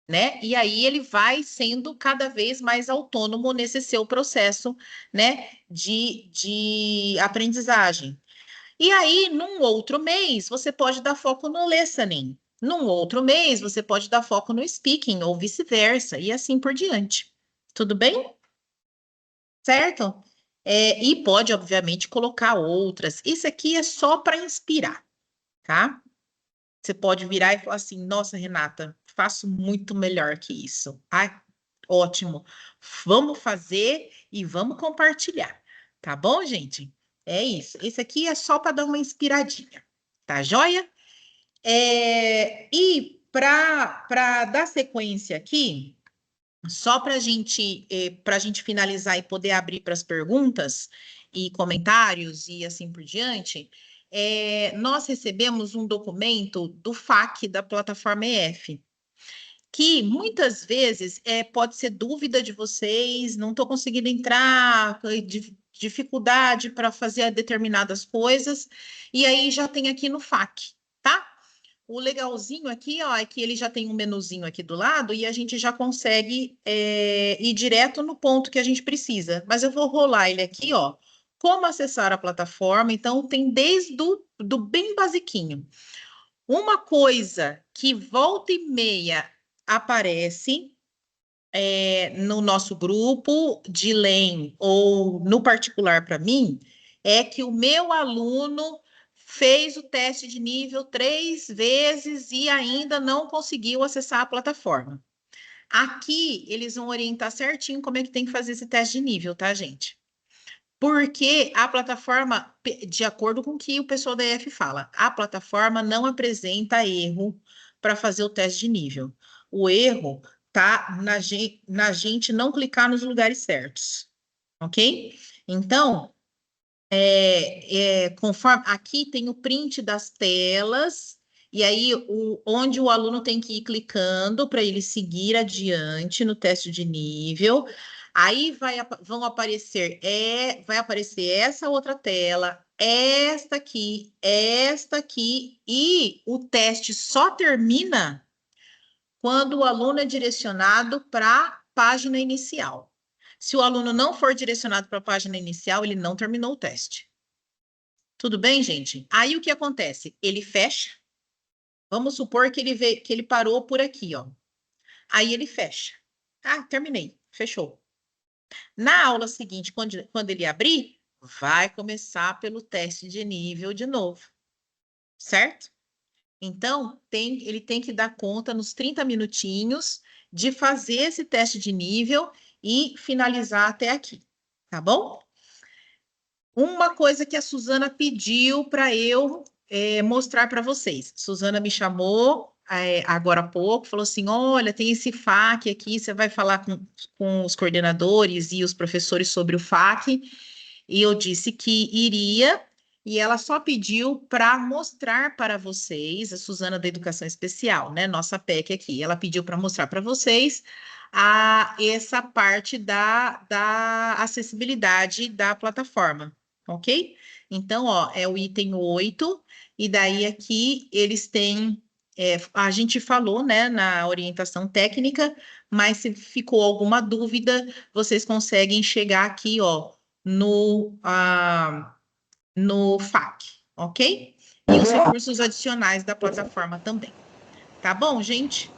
né? E aí ele vai sendo cada vez mais autônomo nesse seu processo, né, de aprendizagem. E aí, num outro mês, você pode dar foco no listening. Num outro mês, você pode dar foco no speaking, ou vice-versa, e assim por diante. Tudo bem? Certo? E pode, obviamente, colocar outras. Isso aqui é só para inspirar, tá? Você pode virar e falar assim: nossa, Renata, faço muito melhor que isso. Ai, ótimo. Vamos fazer e vamos compartilhar. Tá bom, gente? É isso. Esse aqui é só para dar uma inspiradinha. Tá joia? E para dar sequência aqui, só para a gente finalizar e poder abrir para as perguntas e comentários e assim por diante, nós recebemos um documento do FAQ da plataforma EF, que muitas vezes pode ser dúvida de vocês, não estou conseguindo entrar, dificuldade para fazer determinadas coisas, e aí já tem aqui no FAQ, tá? O legalzinho aqui, ó, é que ele já tem um menuzinho aqui do lado e a gente já consegue ir direto no ponto que a gente precisa. Mas eu vou rolar ele aqui, ó. Como acessar a plataforma? Então, tem desde do bem basiquinho. Uma coisa que volta e meia aparece no nosso grupo de LEM ou no particular para mim, é que o meu aluno fez o teste de nível 3 vezes e ainda não conseguiu acessar a plataforma. Aqui, eles vão orientar certinho como é que tem que fazer esse teste de nível, tá, gente? Porque a plataforma, de acordo com o que o pessoal da EF fala, a plataforma não apresenta erro para fazer o teste de nível. O erro tá na gente não clicar nos lugares certos, ok? Então, conforme aqui tem o print das telas, e aí onde o aluno tem que ir clicando para ele seguir adiante no teste de nível. Aí vai aparecer essa outra tela, esta aqui, e o teste só termina quando o aluno é direcionado para a página inicial. Se o aluno não for direcionado para a página inicial, ele não terminou o teste. Tudo bem, gente? Aí o que acontece? Ele fecha. Vamos supor que ele parou por aqui, ó. Aí ele fecha. Ah, terminei. Fechou. Na aula seguinte, quando ele abrir, vai começar pelo teste de nível de novo. Certo? Então, ele tem que dar conta nos 30 minutinhos de fazer esse teste de nível e finalizar até aqui. Tá bom? Uma coisa que a Suzana pediu para eu mostrar para vocês. Suzana me chamou agora há pouco, falou assim: olha, tem esse FAQ aqui, você vai falar com os coordenadores e os professores sobre o FAQ. E eu disse que iria, e ela só pediu para mostrar para vocês, a Suzana da Educação Especial, né? Nossa PEC aqui, ela pediu para mostrar para vocês essa parte da acessibilidade da plataforma, ok? Então, ó, é o item 8, e daí aqui eles têm, a gente falou, né, na orientação técnica, mas se ficou alguma dúvida, vocês conseguem chegar aqui, ó, no FAQ, ok? E os recursos adicionais da plataforma também. Tá bom, gente?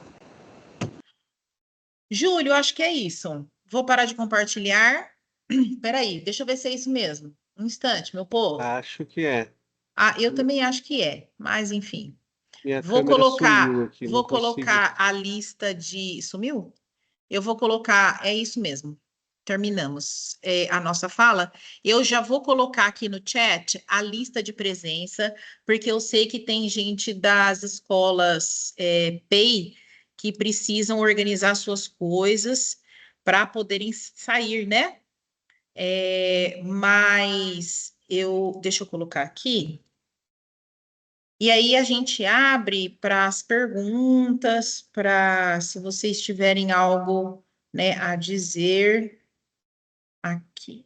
Júlio, acho que é isso. Vou parar de compartilhar. Peraí, deixa eu ver se é isso mesmo. Um instante, meu povo. Acho que é. Ah, eu também acho que é, mas enfim. Minha Vou câmera sumiu aqui, não vou consigo. colocar a lista de... Sumiu? Eu vou colocar, é isso mesmo. Terminamos a nossa fala. Eu já vou colocar aqui no chat a lista de presença, porque eu sei que tem gente das escolas PEI que precisam organizar suas coisas para poderem sair, né? Mas deixa eu colocar aqui. E aí a gente abre para as perguntas, para se vocês tiverem algo, né, a dizer aqui.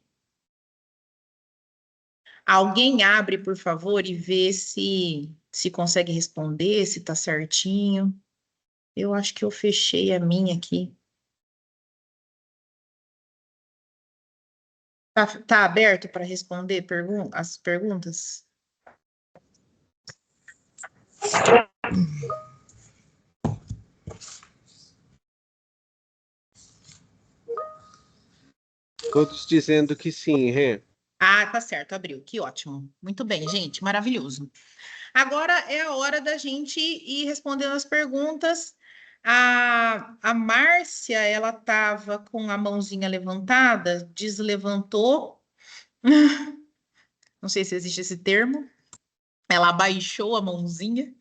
Alguém abre, por favor, e vê se consegue responder, se está certinho. Eu acho que eu fechei a minha aqui. Tá aberto para responder as perguntas? Todos dizendo que sim, Rê. Ah, tá certo, abriu. Que ótimo. Muito bem, gente, maravilhoso. Agora é a hora da gente ir respondendo as perguntas. A Márcia, ela estava com a mãozinha levantada, deslevantou. Não sei se existe esse termo. Ela abaixou a mãozinha.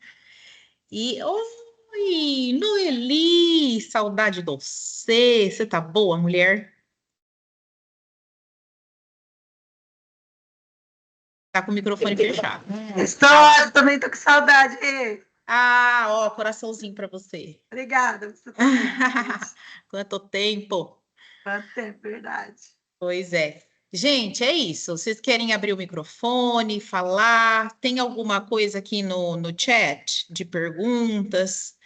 E, oi, Noeli, saudade de você. Você tá boa, mulher? Tá com o microfone fechado. Estou, também tô com saudade. Ah, ó, coraçãozinho para você. Obrigada, você também. Quanto tempo. Quanto tempo, verdade. Pois é. Gente, é isso. Vocês querem abrir o microfone, falar? Tem alguma coisa aqui no chat de perguntas?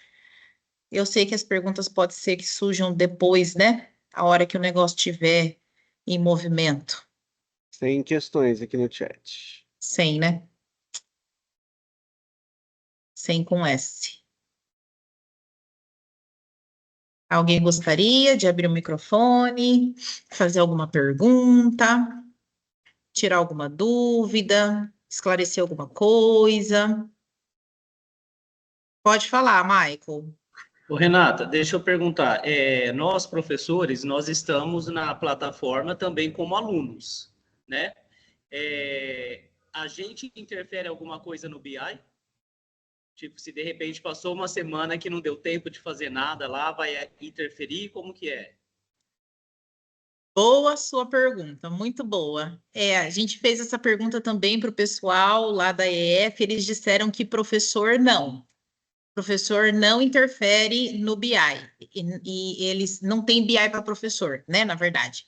Eu sei que as perguntas pode ser que surjam depois, né? A hora que o negócio estiver em movimento. Sem questões aqui no chat. Sem, né? Sem com S. Alguém gostaria de abrir o microfone, fazer alguma pergunta, tirar alguma dúvida, esclarecer alguma coisa? Pode falar, Michael. Ô, Renata, deixa eu perguntar. Nós, professores, nós estamos na plataforma também como alunos, né? A gente interfere alguma coisa no BI? Tipo, se de repente passou uma semana que não deu tempo de fazer nada lá, vai interferir? Como que é? Boa sua pergunta, muito boa. A gente fez essa pergunta também para o pessoal lá da EF, eles disseram que professor não interfere no BI, e eles não têm BI para professor, né, na verdade.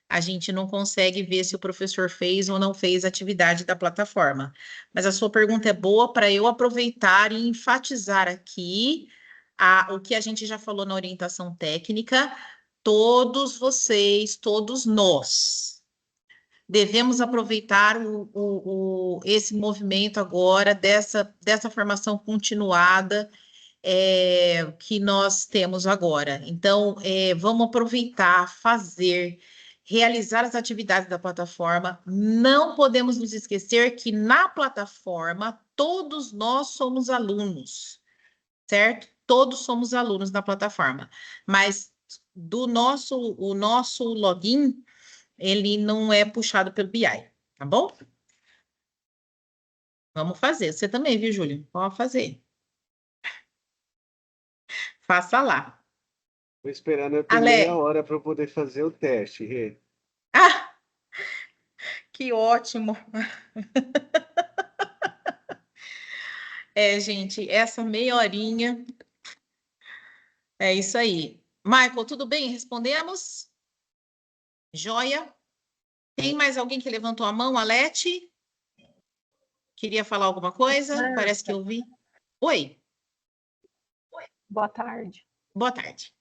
A gente não consegue ver se o professor fez ou não fez a atividade da plataforma. Mas a sua pergunta é boa para eu aproveitar e enfatizar aqui o que a gente já falou na orientação técnica. Todos vocês, todos nós, devemos aproveitar esse movimento agora, dessa formação continuada que nós temos agora. Então, vamos aproveitar, realizar as atividades da plataforma. Não podemos nos esquecer que na plataforma todos nós somos alunos, certo? Todos somos alunos da plataforma, mas o nosso login, ele não é puxado pelo BI, tá bom? Vamos fazer. Você também, viu, Júlio? Pode fazer. Faça lá. Tô esperando eu ter meia Ale. hora para poder fazer o teste, Rê. Ah, que ótimo. Gente, essa meia horinha é isso aí. Michael, tudo bem? Respondemos? Joia? Tem mais alguém que levantou a mão? Alete? Queria falar alguma coisa? Parece que eu vi. Oi, Boa tarde. boa tarde.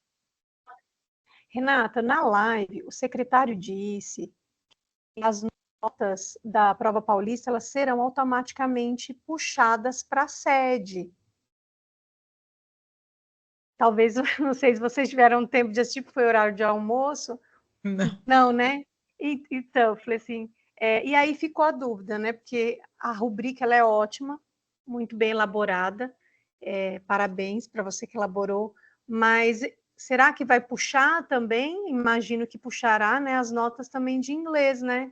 Renata, na live, o secretário disse que as notas da prova paulista, elas serão automaticamente puxadas para a sede. Talvez, não sei se vocês tiveram tempo de assistir, porque foi horário de almoço. Não. Não, né? Então, eu falei assim, e aí ficou a dúvida, né? Porque a rubrica, ela é ótima, muito bem elaborada, parabéns para você que elaborou, mas será que vai puxar também? Imagino que puxará, né, as notas também de inglês, né?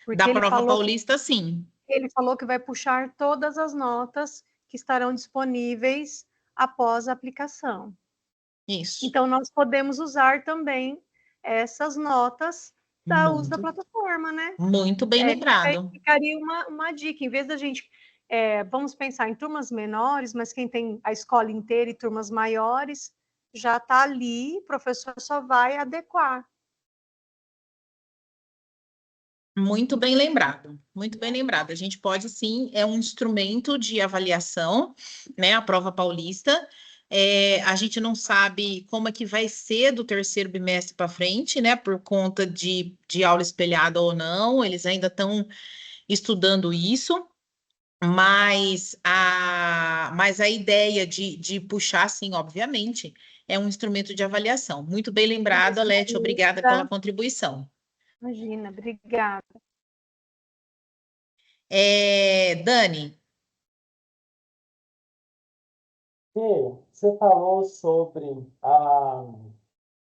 Porque Da prova paulista, sim. ele falou que vai puxar todas as notas que estarão disponíveis após a aplicação. Isso. Então, nós podemos usar também essas notas da uso da plataforma, né? Muito bem lembrado. Ficaria uma dica, em vez da gente, vamos pensar em turmas menores, mas quem tem a escola inteira e turmas maiores, já está ali, o professor só vai adequar. Muito bem lembrado, muito bem lembrado. A gente pode sim, é um instrumento de avaliação, né? A prova paulista. A gente não sabe como é que vai ser do terceiro bimestre para frente, né? Por conta de aula espelhada ou não, eles ainda estão estudando isso, mas a ideia de puxar, sim, obviamente, é um instrumento de avaliação. Muito bem lembrado, Alete, obrigada pela contribuição. Imagina, obrigada. Dani. Você falou sobre a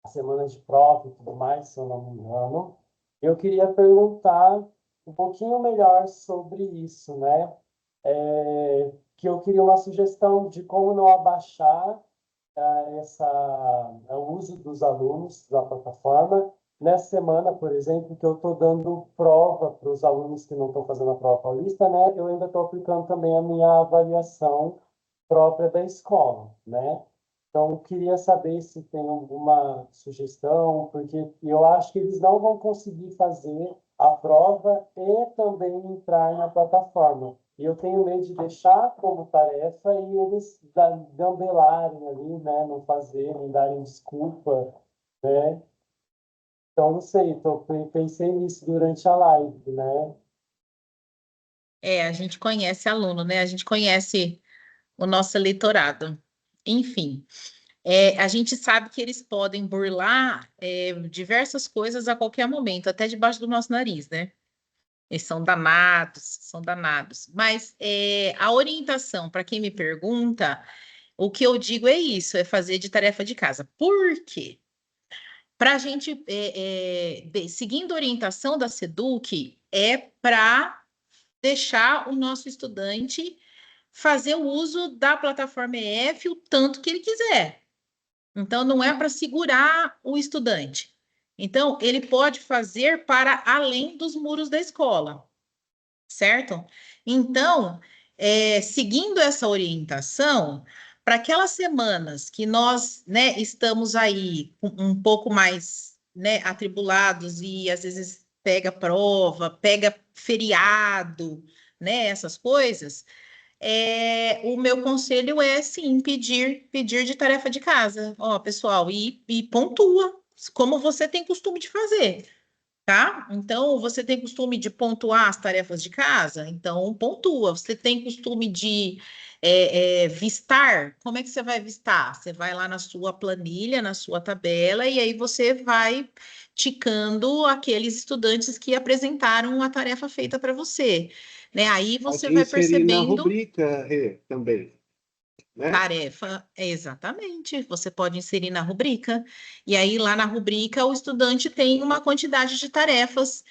semana de prova e tudo mais, se eu não me engano. Eu queria perguntar um pouquinho melhor sobre isso, né? Que eu queria uma sugestão de como não abaixar o uso dos alunos da plataforma. Nessa semana, por exemplo, que eu estou dando prova para os alunos que não estão fazendo a prova paulista, né? Eu ainda estou aplicando também a minha avaliação própria da escola, né? Então, eu queria saber se tem alguma sugestão, porque eu acho que eles não vão conseguir fazer a prova e também entrar na plataforma. E eu tenho medo de deixar como tarefa e eles gambelarem ali, né? Não fazerem, darem desculpa, né? Então, não sei, pensei nisso durante a live, né? A gente conhece aluno, né? A gente conhece o nosso eleitorado. Enfim, a gente sabe que eles podem burlar diversas coisas a qualquer momento, até debaixo do nosso nariz, né? Eles são danados, são danados. Mas a orientação, para quem me pergunta, o que eu digo é isso, é fazer de tarefa de casa. Por quê? Para a gente, seguindo a orientação da SEDUC, é para deixar o nosso estudante fazer o uso da plataforma EF o tanto que ele quiser. Então, não é para segurar o estudante. Então, ele pode fazer para além dos muros da escola, certo? Então, seguindo essa orientação, para aquelas semanas que nós, né, estamos aí um pouco mais, né, atribulados e às vezes pega prova, pega feriado, né, essas coisas, o meu conselho é sim pedir de tarefa de casa, ó, pessoal, e pontua, como você tem costume de fazer. Tá? Então, você tem costume de pontuar as tarefas de casa? Então, pontua. Você tem costume de vistar? Como é que você vai vistar? Você vai lá na sua planilha, na sua tabela, e aí você vai ticando aqueles estudantes que apresentaram a tarefa feita para você. Né? Aí você Pode vai inserir na percebendo. rubrica, também, né? Tarefa, exatamente. Você pode inserir na rubrica. E aí, lá na rubrica, o estudante tem uma quantidade de tarefas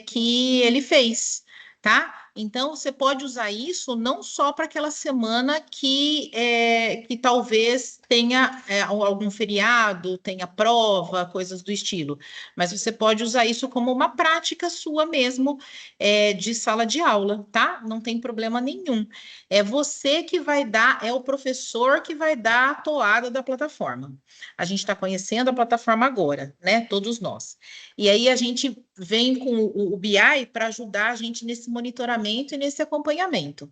que ele fez, tá? Então, você pode usar isso não só para aquela semana que talvez tenha algum feriado, tenha prova, coisas do estilo, mas você pode usar isso como uma prática sua mesmo de sala de aula, tá? Não tem problema nenhum. É você que vai dar, é o professor que vai dar a toada da plataforma. A gente está conhecendo a plataforma agora, né? Todos nós. E aí a gente vem com o BI para ajudar a gente nesse monitoramento e nesse acompanhamento.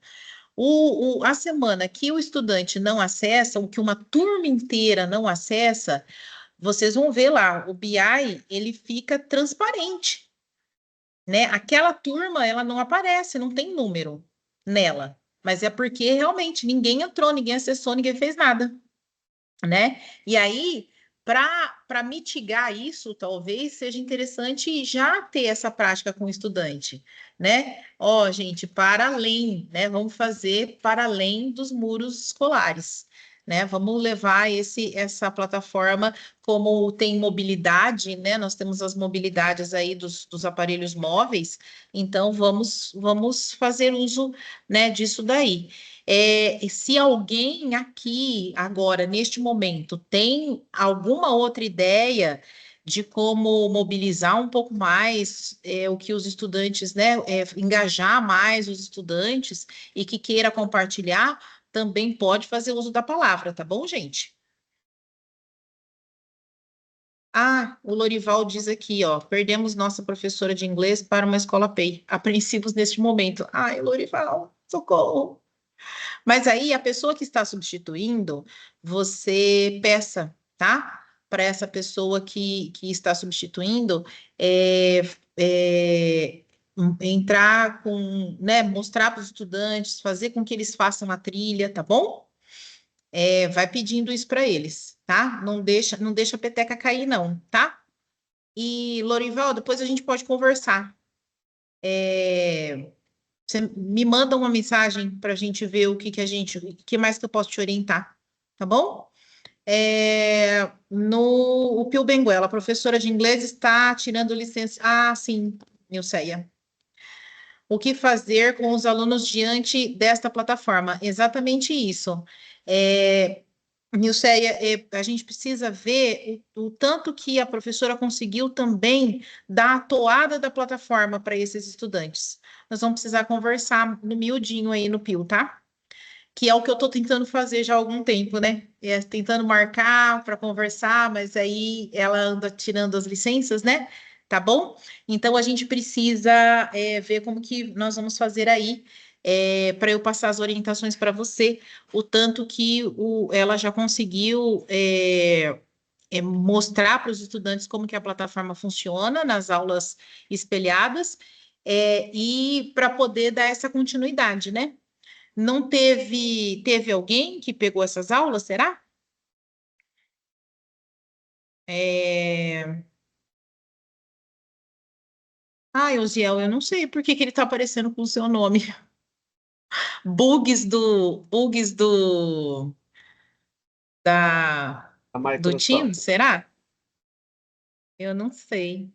A semana que o estudante não acessa, ou que uma turma inteira não acessa, vocês vão ver lá, o BI, ele fica transparente. né? Aquela turma, ela não aparece, não tem número nela, mas é porque realmente ninguém entrou, ninguém acessou, ninguém fez nada, né? E aí, para mitigar isso, talvez seja interessante já ter essa prática com o estudante, né? Ó, gente, para além, né? Vamos fazer para além dos muros escolares, né? Vamos levar essa plataforma, como tem mobilidade, né? Nós temos as mobilidades aí dos aparelhos móveis, então vamos fazer uso, né, disso daí. Se alguém aqui, agora, neste momento, tem alguma outra ideia de como mobilizar um pouco mais o que os estudantes, né, engajar mais os estudantes e que queira compartilhar, também pode fazer uso da palavra, tá bom, gente? Ah, o Lorival diz aqui, ó, perdemos nossa professora de inglês para uma escola PEI, apreensivos neste momento. Ai, Lorival, socorro! Mas aí a pessoa que está substituindo, você peça, tá? Para essa pessoa que está substituindo, é, é, entrar com, né? Mostrar para os estudantes, fazer com que eles façam a trilha, tá bom? Vai pedindo isso para eles, tá? Não deixa a peteca cair, não, tá? E, Lorival, depois a gente pode conversar. Você me manda uma mensagem para a gente ver o que mais que eu posso te orientar, tá bom? No o Pio Benguela, a professora de inglês está tirando licença. Ah, sim, Nilceia. O que fazer com os alunos diante desta plataforma? Exatamente isso. Nilceia, a gente precisa ver o tanto que a professora conseguiu também dar a toada da plataforma para esses estudantes. Nós vamos precisar conversar no miudinho aí no Pio, tá? Que é o que eu estou tentando fazer já há algum tempo, né? Tentando marcar para conversar, mas aí ela anda tirando as licenças, né? Tá bom? Então a gente precisa ver como que nós vamos fazer aí para eu passar as orientações para você, o tanto que ela já conseguiu mostrar para os estudantes como que a plataforma funciona nas aulas espelhadas e para poder dar essa continuidade, né? Não teve alguém que pegou essas aulas, será? É... Ai, Osiel, eu não sei por que que ele está aparecendo com o seu nome. Bugs A do Microsoft. Teams, será? Eu não sei.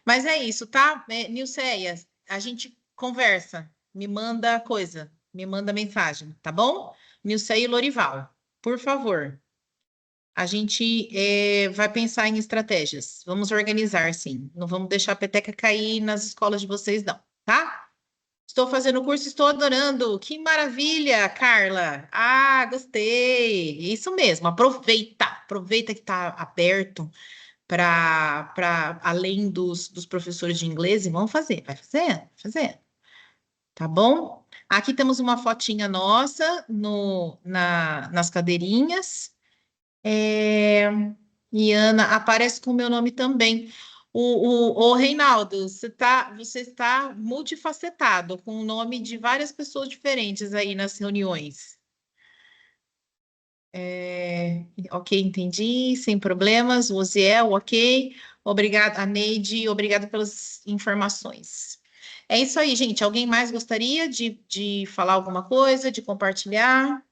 Mas é isso, tá? Nilceia, a gente conversa, me manda coisa, me manda mensagem, tá bom? Nilceia e Lorival, por favor. A gente vai pensar em estratégias. Vamos organizar, sim. Não vamos deixar a peteca cair nas escolas de vocês, não, tá? Estou fazendo o curso, estou adorando. Que maravilha, Carla. Ah, gostei. Isso mesmo. Aproveita que está aberto para além dos professores de inglês e vamos fazer. Vai fazer. Tá bom? Aqui temos uma fotinha nossa nas cadeirinhas. É, e Ana, aparece com o meu nome também. O Reinaldo, você está multifacetado, com o nome de várias pessoas diferentes aí nas reuniões. Ok, entendi, sem problemas. O Oziel, ok. Obrigada, a Neide, obrigada pelas informações. É isso aí, gente. Alguém mais gostaria de falar alguma coisa, de compartilhar?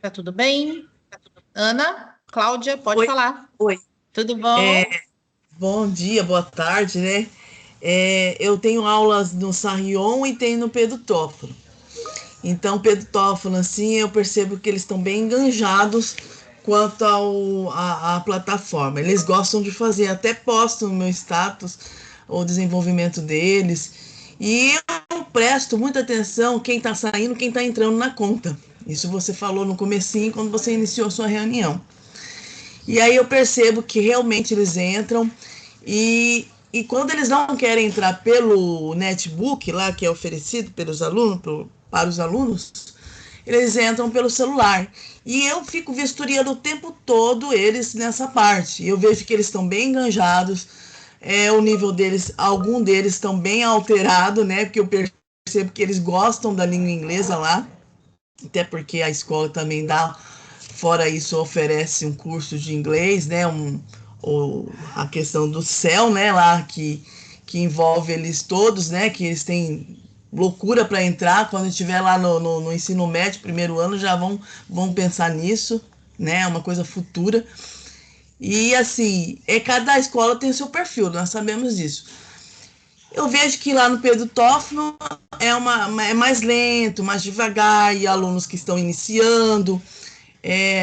Tá tudo bem? Ana, Cláudia, pode Oi, falar. oi. Tudo bom? Bom dia, boa tarde, né? Eu tenho aulas no Sarrion e tenho no Pedro Toffolo. Então, Pedro Toffolo, assim, eu percebo que eles estão bem enganjados quanto à plataforma. Eles gostam de fazer, até postam no meu status o desenvolvimento deles. E eu presto muita atenção quem está saindo, quem está entrando na conta. Isso você falou no comecinho, quando você iniciou sua reunião. E aí eu percebo que realmente eles entram e quando eles não querem entrar pelo netbook lá que é oferecido pelos alunos, para os alunos, eles entram pelo celular. E eu fico vistoriando o tempo todo eles nessa parte. Eu vejo que eles estão bem enganjados, o nível deles, algum deles estão bem alterado, né? Porque eu percebo que eles gostam da língua inglesa lá, até porque a escola também dá, fora isso, oferece um curso de inglês, né? A questão do CEL, né? Lá que envolve eles todos, né? Que eles têm loucura para entrar. Quando estiver lá no ensino médio, primeiro ano, já vão pensar nisso, né? É uma coisa futura. E assim, cada escola tem o seu perfil, nós sabemos disso. Eu vejo que lá no Pedro Toffolo é mais lento, mais devagar, e alunos que estão iniciando,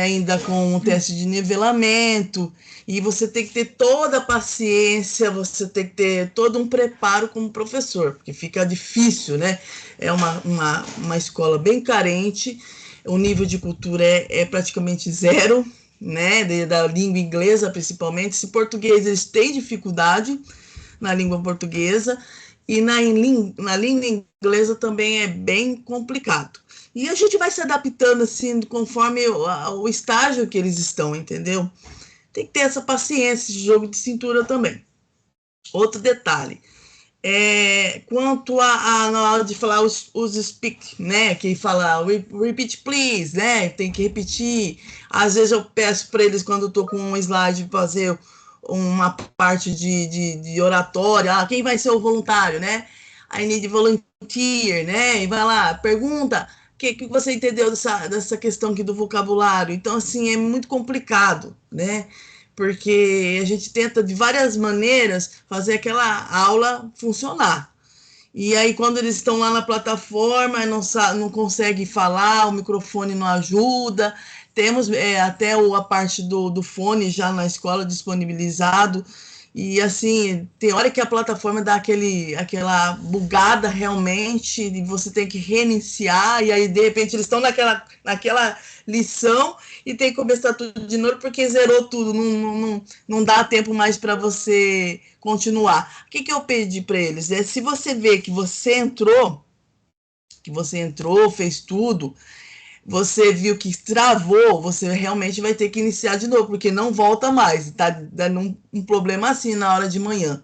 ainda com um teste de nivelamento, e você tem que ter toda a paciência, você tem que ter todo um preparo como professor, porque fica difícil, né? É uma escola bem carente, o nível de cultura é praticamente zero, né? Da língua inglesa, principalmente. Se português eles têm dificuldade na língua portuguesa, e na língua inglesa também é bem complicado. E a gente vai se adaptando assim, conforme o estágio que eles estão, entendeu? Tem que ter essa paciência, esse jogo de cintura também. Outro detalhe, quanto na hora de falar os speak, né? Que fala repeat please, né? Tem que repetir. Às vezes eu peço para eles, quando eu estou com um slide, fazer uma parte de oratória. Quem vai ser o voluntário, né? I need volunteer, né? E vai lá, pergunta o que você entendeu dessa questão aqui do vocabulário. Então, assim, é muito complicado, né? Porque a gente tenta, de várias maneiras, fazer aquela aula funcionar. E aí, quando eles estão lá na plataforma, não consegue falar, o microfone não ajuda. Temos até a parte do fone já na escola disponibilizado. E, assim, tem hora que a plataforma dá aquela bugada realmente, e você tem que reiniciar, e aí, de repente, eles estão naquela lição e tem que começar tudo de novo porque zerou tudo, não dá tempo mais para você continuar. O que eu pedi para eles? Se você vê que você entrou, fez tudo, você viu que travou, você realmente vai ter que iniciar de novo, porque não volta mais, tá dando um problema assim na hora de manhã.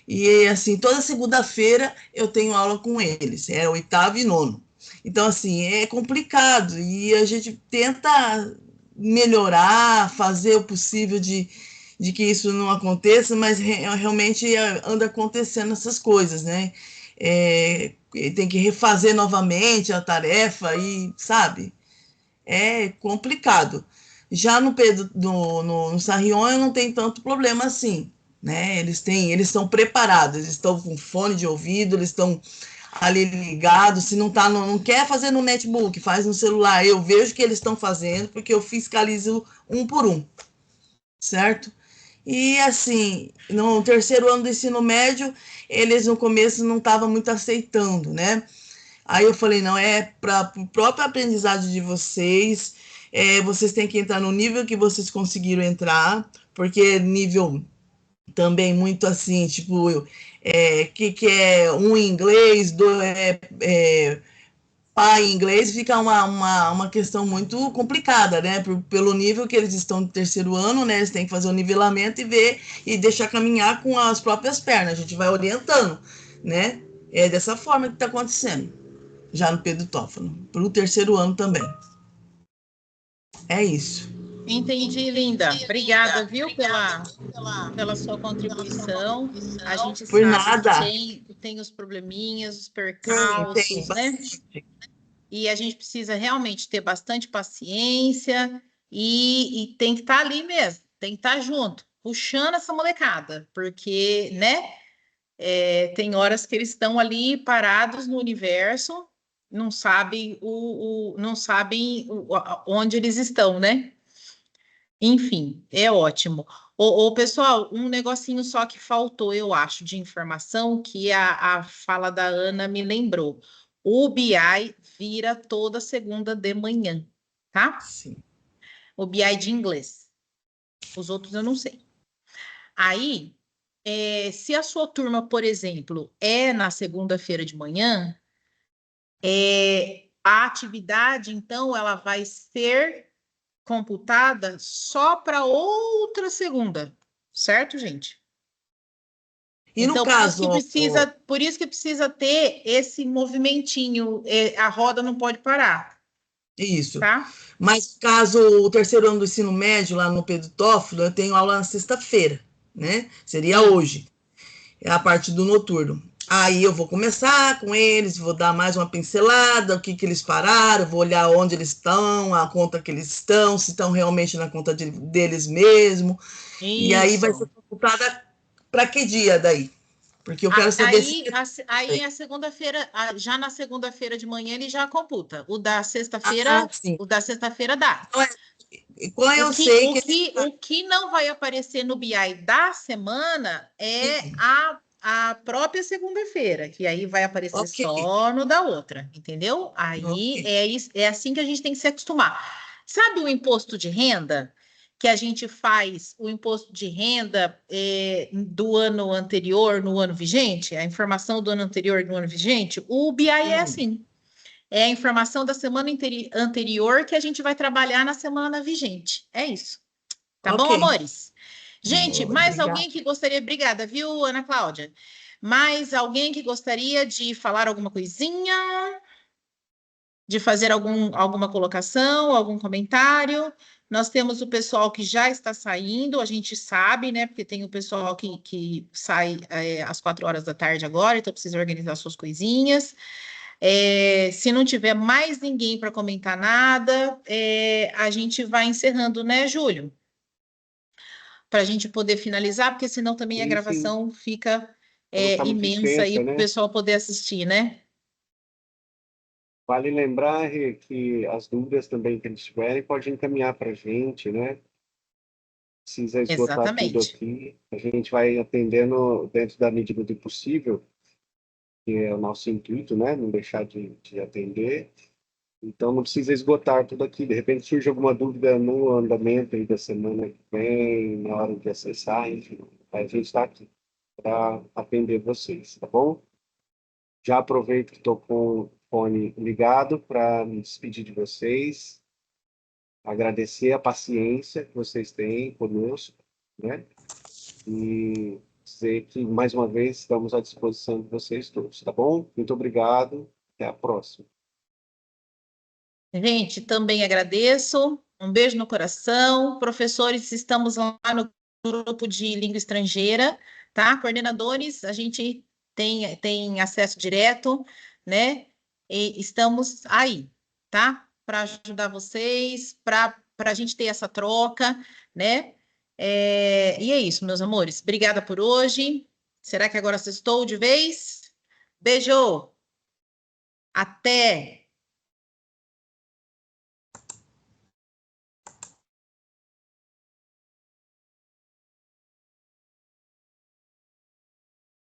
E assim, toda segunda-feira eu tenho aula com eles, oitavo e nono. Então, assim, é complicado e a gente tenta melhorar, fazer o possível de que isso não aconteça, mas realmente anda acontecendo essas coisas, né? Tem que refazer novamente a tarefa e, sabe, é complicado. Já no Sarrion eu não tenho tanto problema assim, né? Eles estão preparados, eles estão com fone de ouvido, eles estão ali ligados. Se não quer fazer no netbook, faz no celular. Eu vejo que eles estão fazendo porque eu fiscalizo um por um, certo? E assim, no terceiro ano do ensino médio, eles no começo não estavam muito aceitando, né? Aí eu falei, não, para o próprio aprendizado de vocês, vocês têm que entrar no nível que vocês conseguiram entrar, porque nível também muito assim, tipo, que é um em inglês, pai em inglês, fica uma questão muito complicada, né? Pelo nível que eles estão no terceiro ano, né? Eles têm que fazer o nivelamento e ver e deixar caminhar com as próprias pernas. A gente vai orientando, né? É dessa forma que está acontecendo, já no Pedro Toffolo, para o terceiro ano também. É isso. Entendi, linda. Obrigada, viu, pela sua contribuição. A gente Por sabe nada. que tem os probleminhas, os percalços, né? E a gente precisa realmente ter bastante paciência e tem que estar ali mesmo, tem que estar junto, puxando essa molecada, porque, né? Tem horas que eles estão ali parados no universo, não sabem onde eles estão, né? Enfim, é ótimo. Pessoal, um negocinho só que faltou, eu acho, de informação, que a fala da Ana me lembrou. O BI vira toda segunda de manhã, tá? Sim. O BI de inglês. Os outros eu não sei. Aí, se a sua turma, por exemplo, é na segunda-feira de manhã, A atividade, então, ela vai ser computada só para outra segunda, certo, gente? E no Então, caso, por isso que precisa ter esse movimentinho, a roda não pode parar, isso. tá? Mas caso o terceiro ano do ensino médio, lá no Pedro Toffolo, eu tenho aula na sexta-feira, né? Seria Sim. hoje, é a parte do noturno. Aí eu vou começar com eles, vou dar mais uma pincelada, o que eles pararam, vou olhar onde eles estão, a conta que eles estão, se estão realmente na conta deles mesmo. E aí vai ser computada para que dia daí? Porque eu quero saber se... Aí a segunda-feira, já na segunda-feira de manhã ele já computa. O da sexta-feira, sim. o da sexta-feira dá. Qual eu sei O que não vai aparecer no BI da semana é a própria segunda-feira, que aí vai aparecer só no da outra, entendeu? Aí é assim que a gente tem que se acostumar. Sabe o imposto de renda? Que a gente faz o imposto de renda do ano anterior no ano vigente, a informação do ano anterior no ano vigente, o BI é assim. É a informação da semana anterior que a gente vai trabalhar na semana vigente. É isso. Tá bom, amores? Gente, mais alguém que gostaria... Obrigada, viu, Ana Cláudia? Mais alguém que gostaria de falar alguma coisinha? De fazer alguma colocação, algum comentário? Nós temos o pessoal que já está saindo, a gente sabe, né? Porque tem o pessoal que sai às 4 horas da tarde agora, então precisa organizar suas coisinhas. Se não tiver mais ninguém para comentar nada, a gente vai encerrando, né, Júlio? Para a gente poder finalizar, porque senão também a gravação fica imensa aí para o pessoal poder assistir, né? Vale lembrar, Rê, que as dúvidas também que eles tiverem, pode encaminhar para a gente, né? Precisa esgotar tudo aqui. A gente vai atendendo dentro da medida do possível, que é o nosso intuito, né? Não deixar de atender. Então, não precisa esgotar tudo aqui. De repente, surge alguma dúvida no andamento aí da semana que vem, na hora de acessar, enfim. A gente está aqui para atender vocês, tá bom? Já aproveito que estou com o fone ligado para me despedir de vocês, agradecer a paciência que vocês têm conosco, né? E dizer que, mais uma vez, estamos à disposição de vocês todos, tá bom? Muito obrigado, até a próxima. Gente, também agradeço. Um beijo no coração. Professores, estamos lá no grupo de língua estrangeira, tá? Coordenadores, a gente tem acesso direto, né? E estamos aí, tá? Para ajudar vocês, para a gente ter essa troca, né? E é isso, meus amores. Obrigada por hoje. Será que agora sextou de vez? Beijo! Até!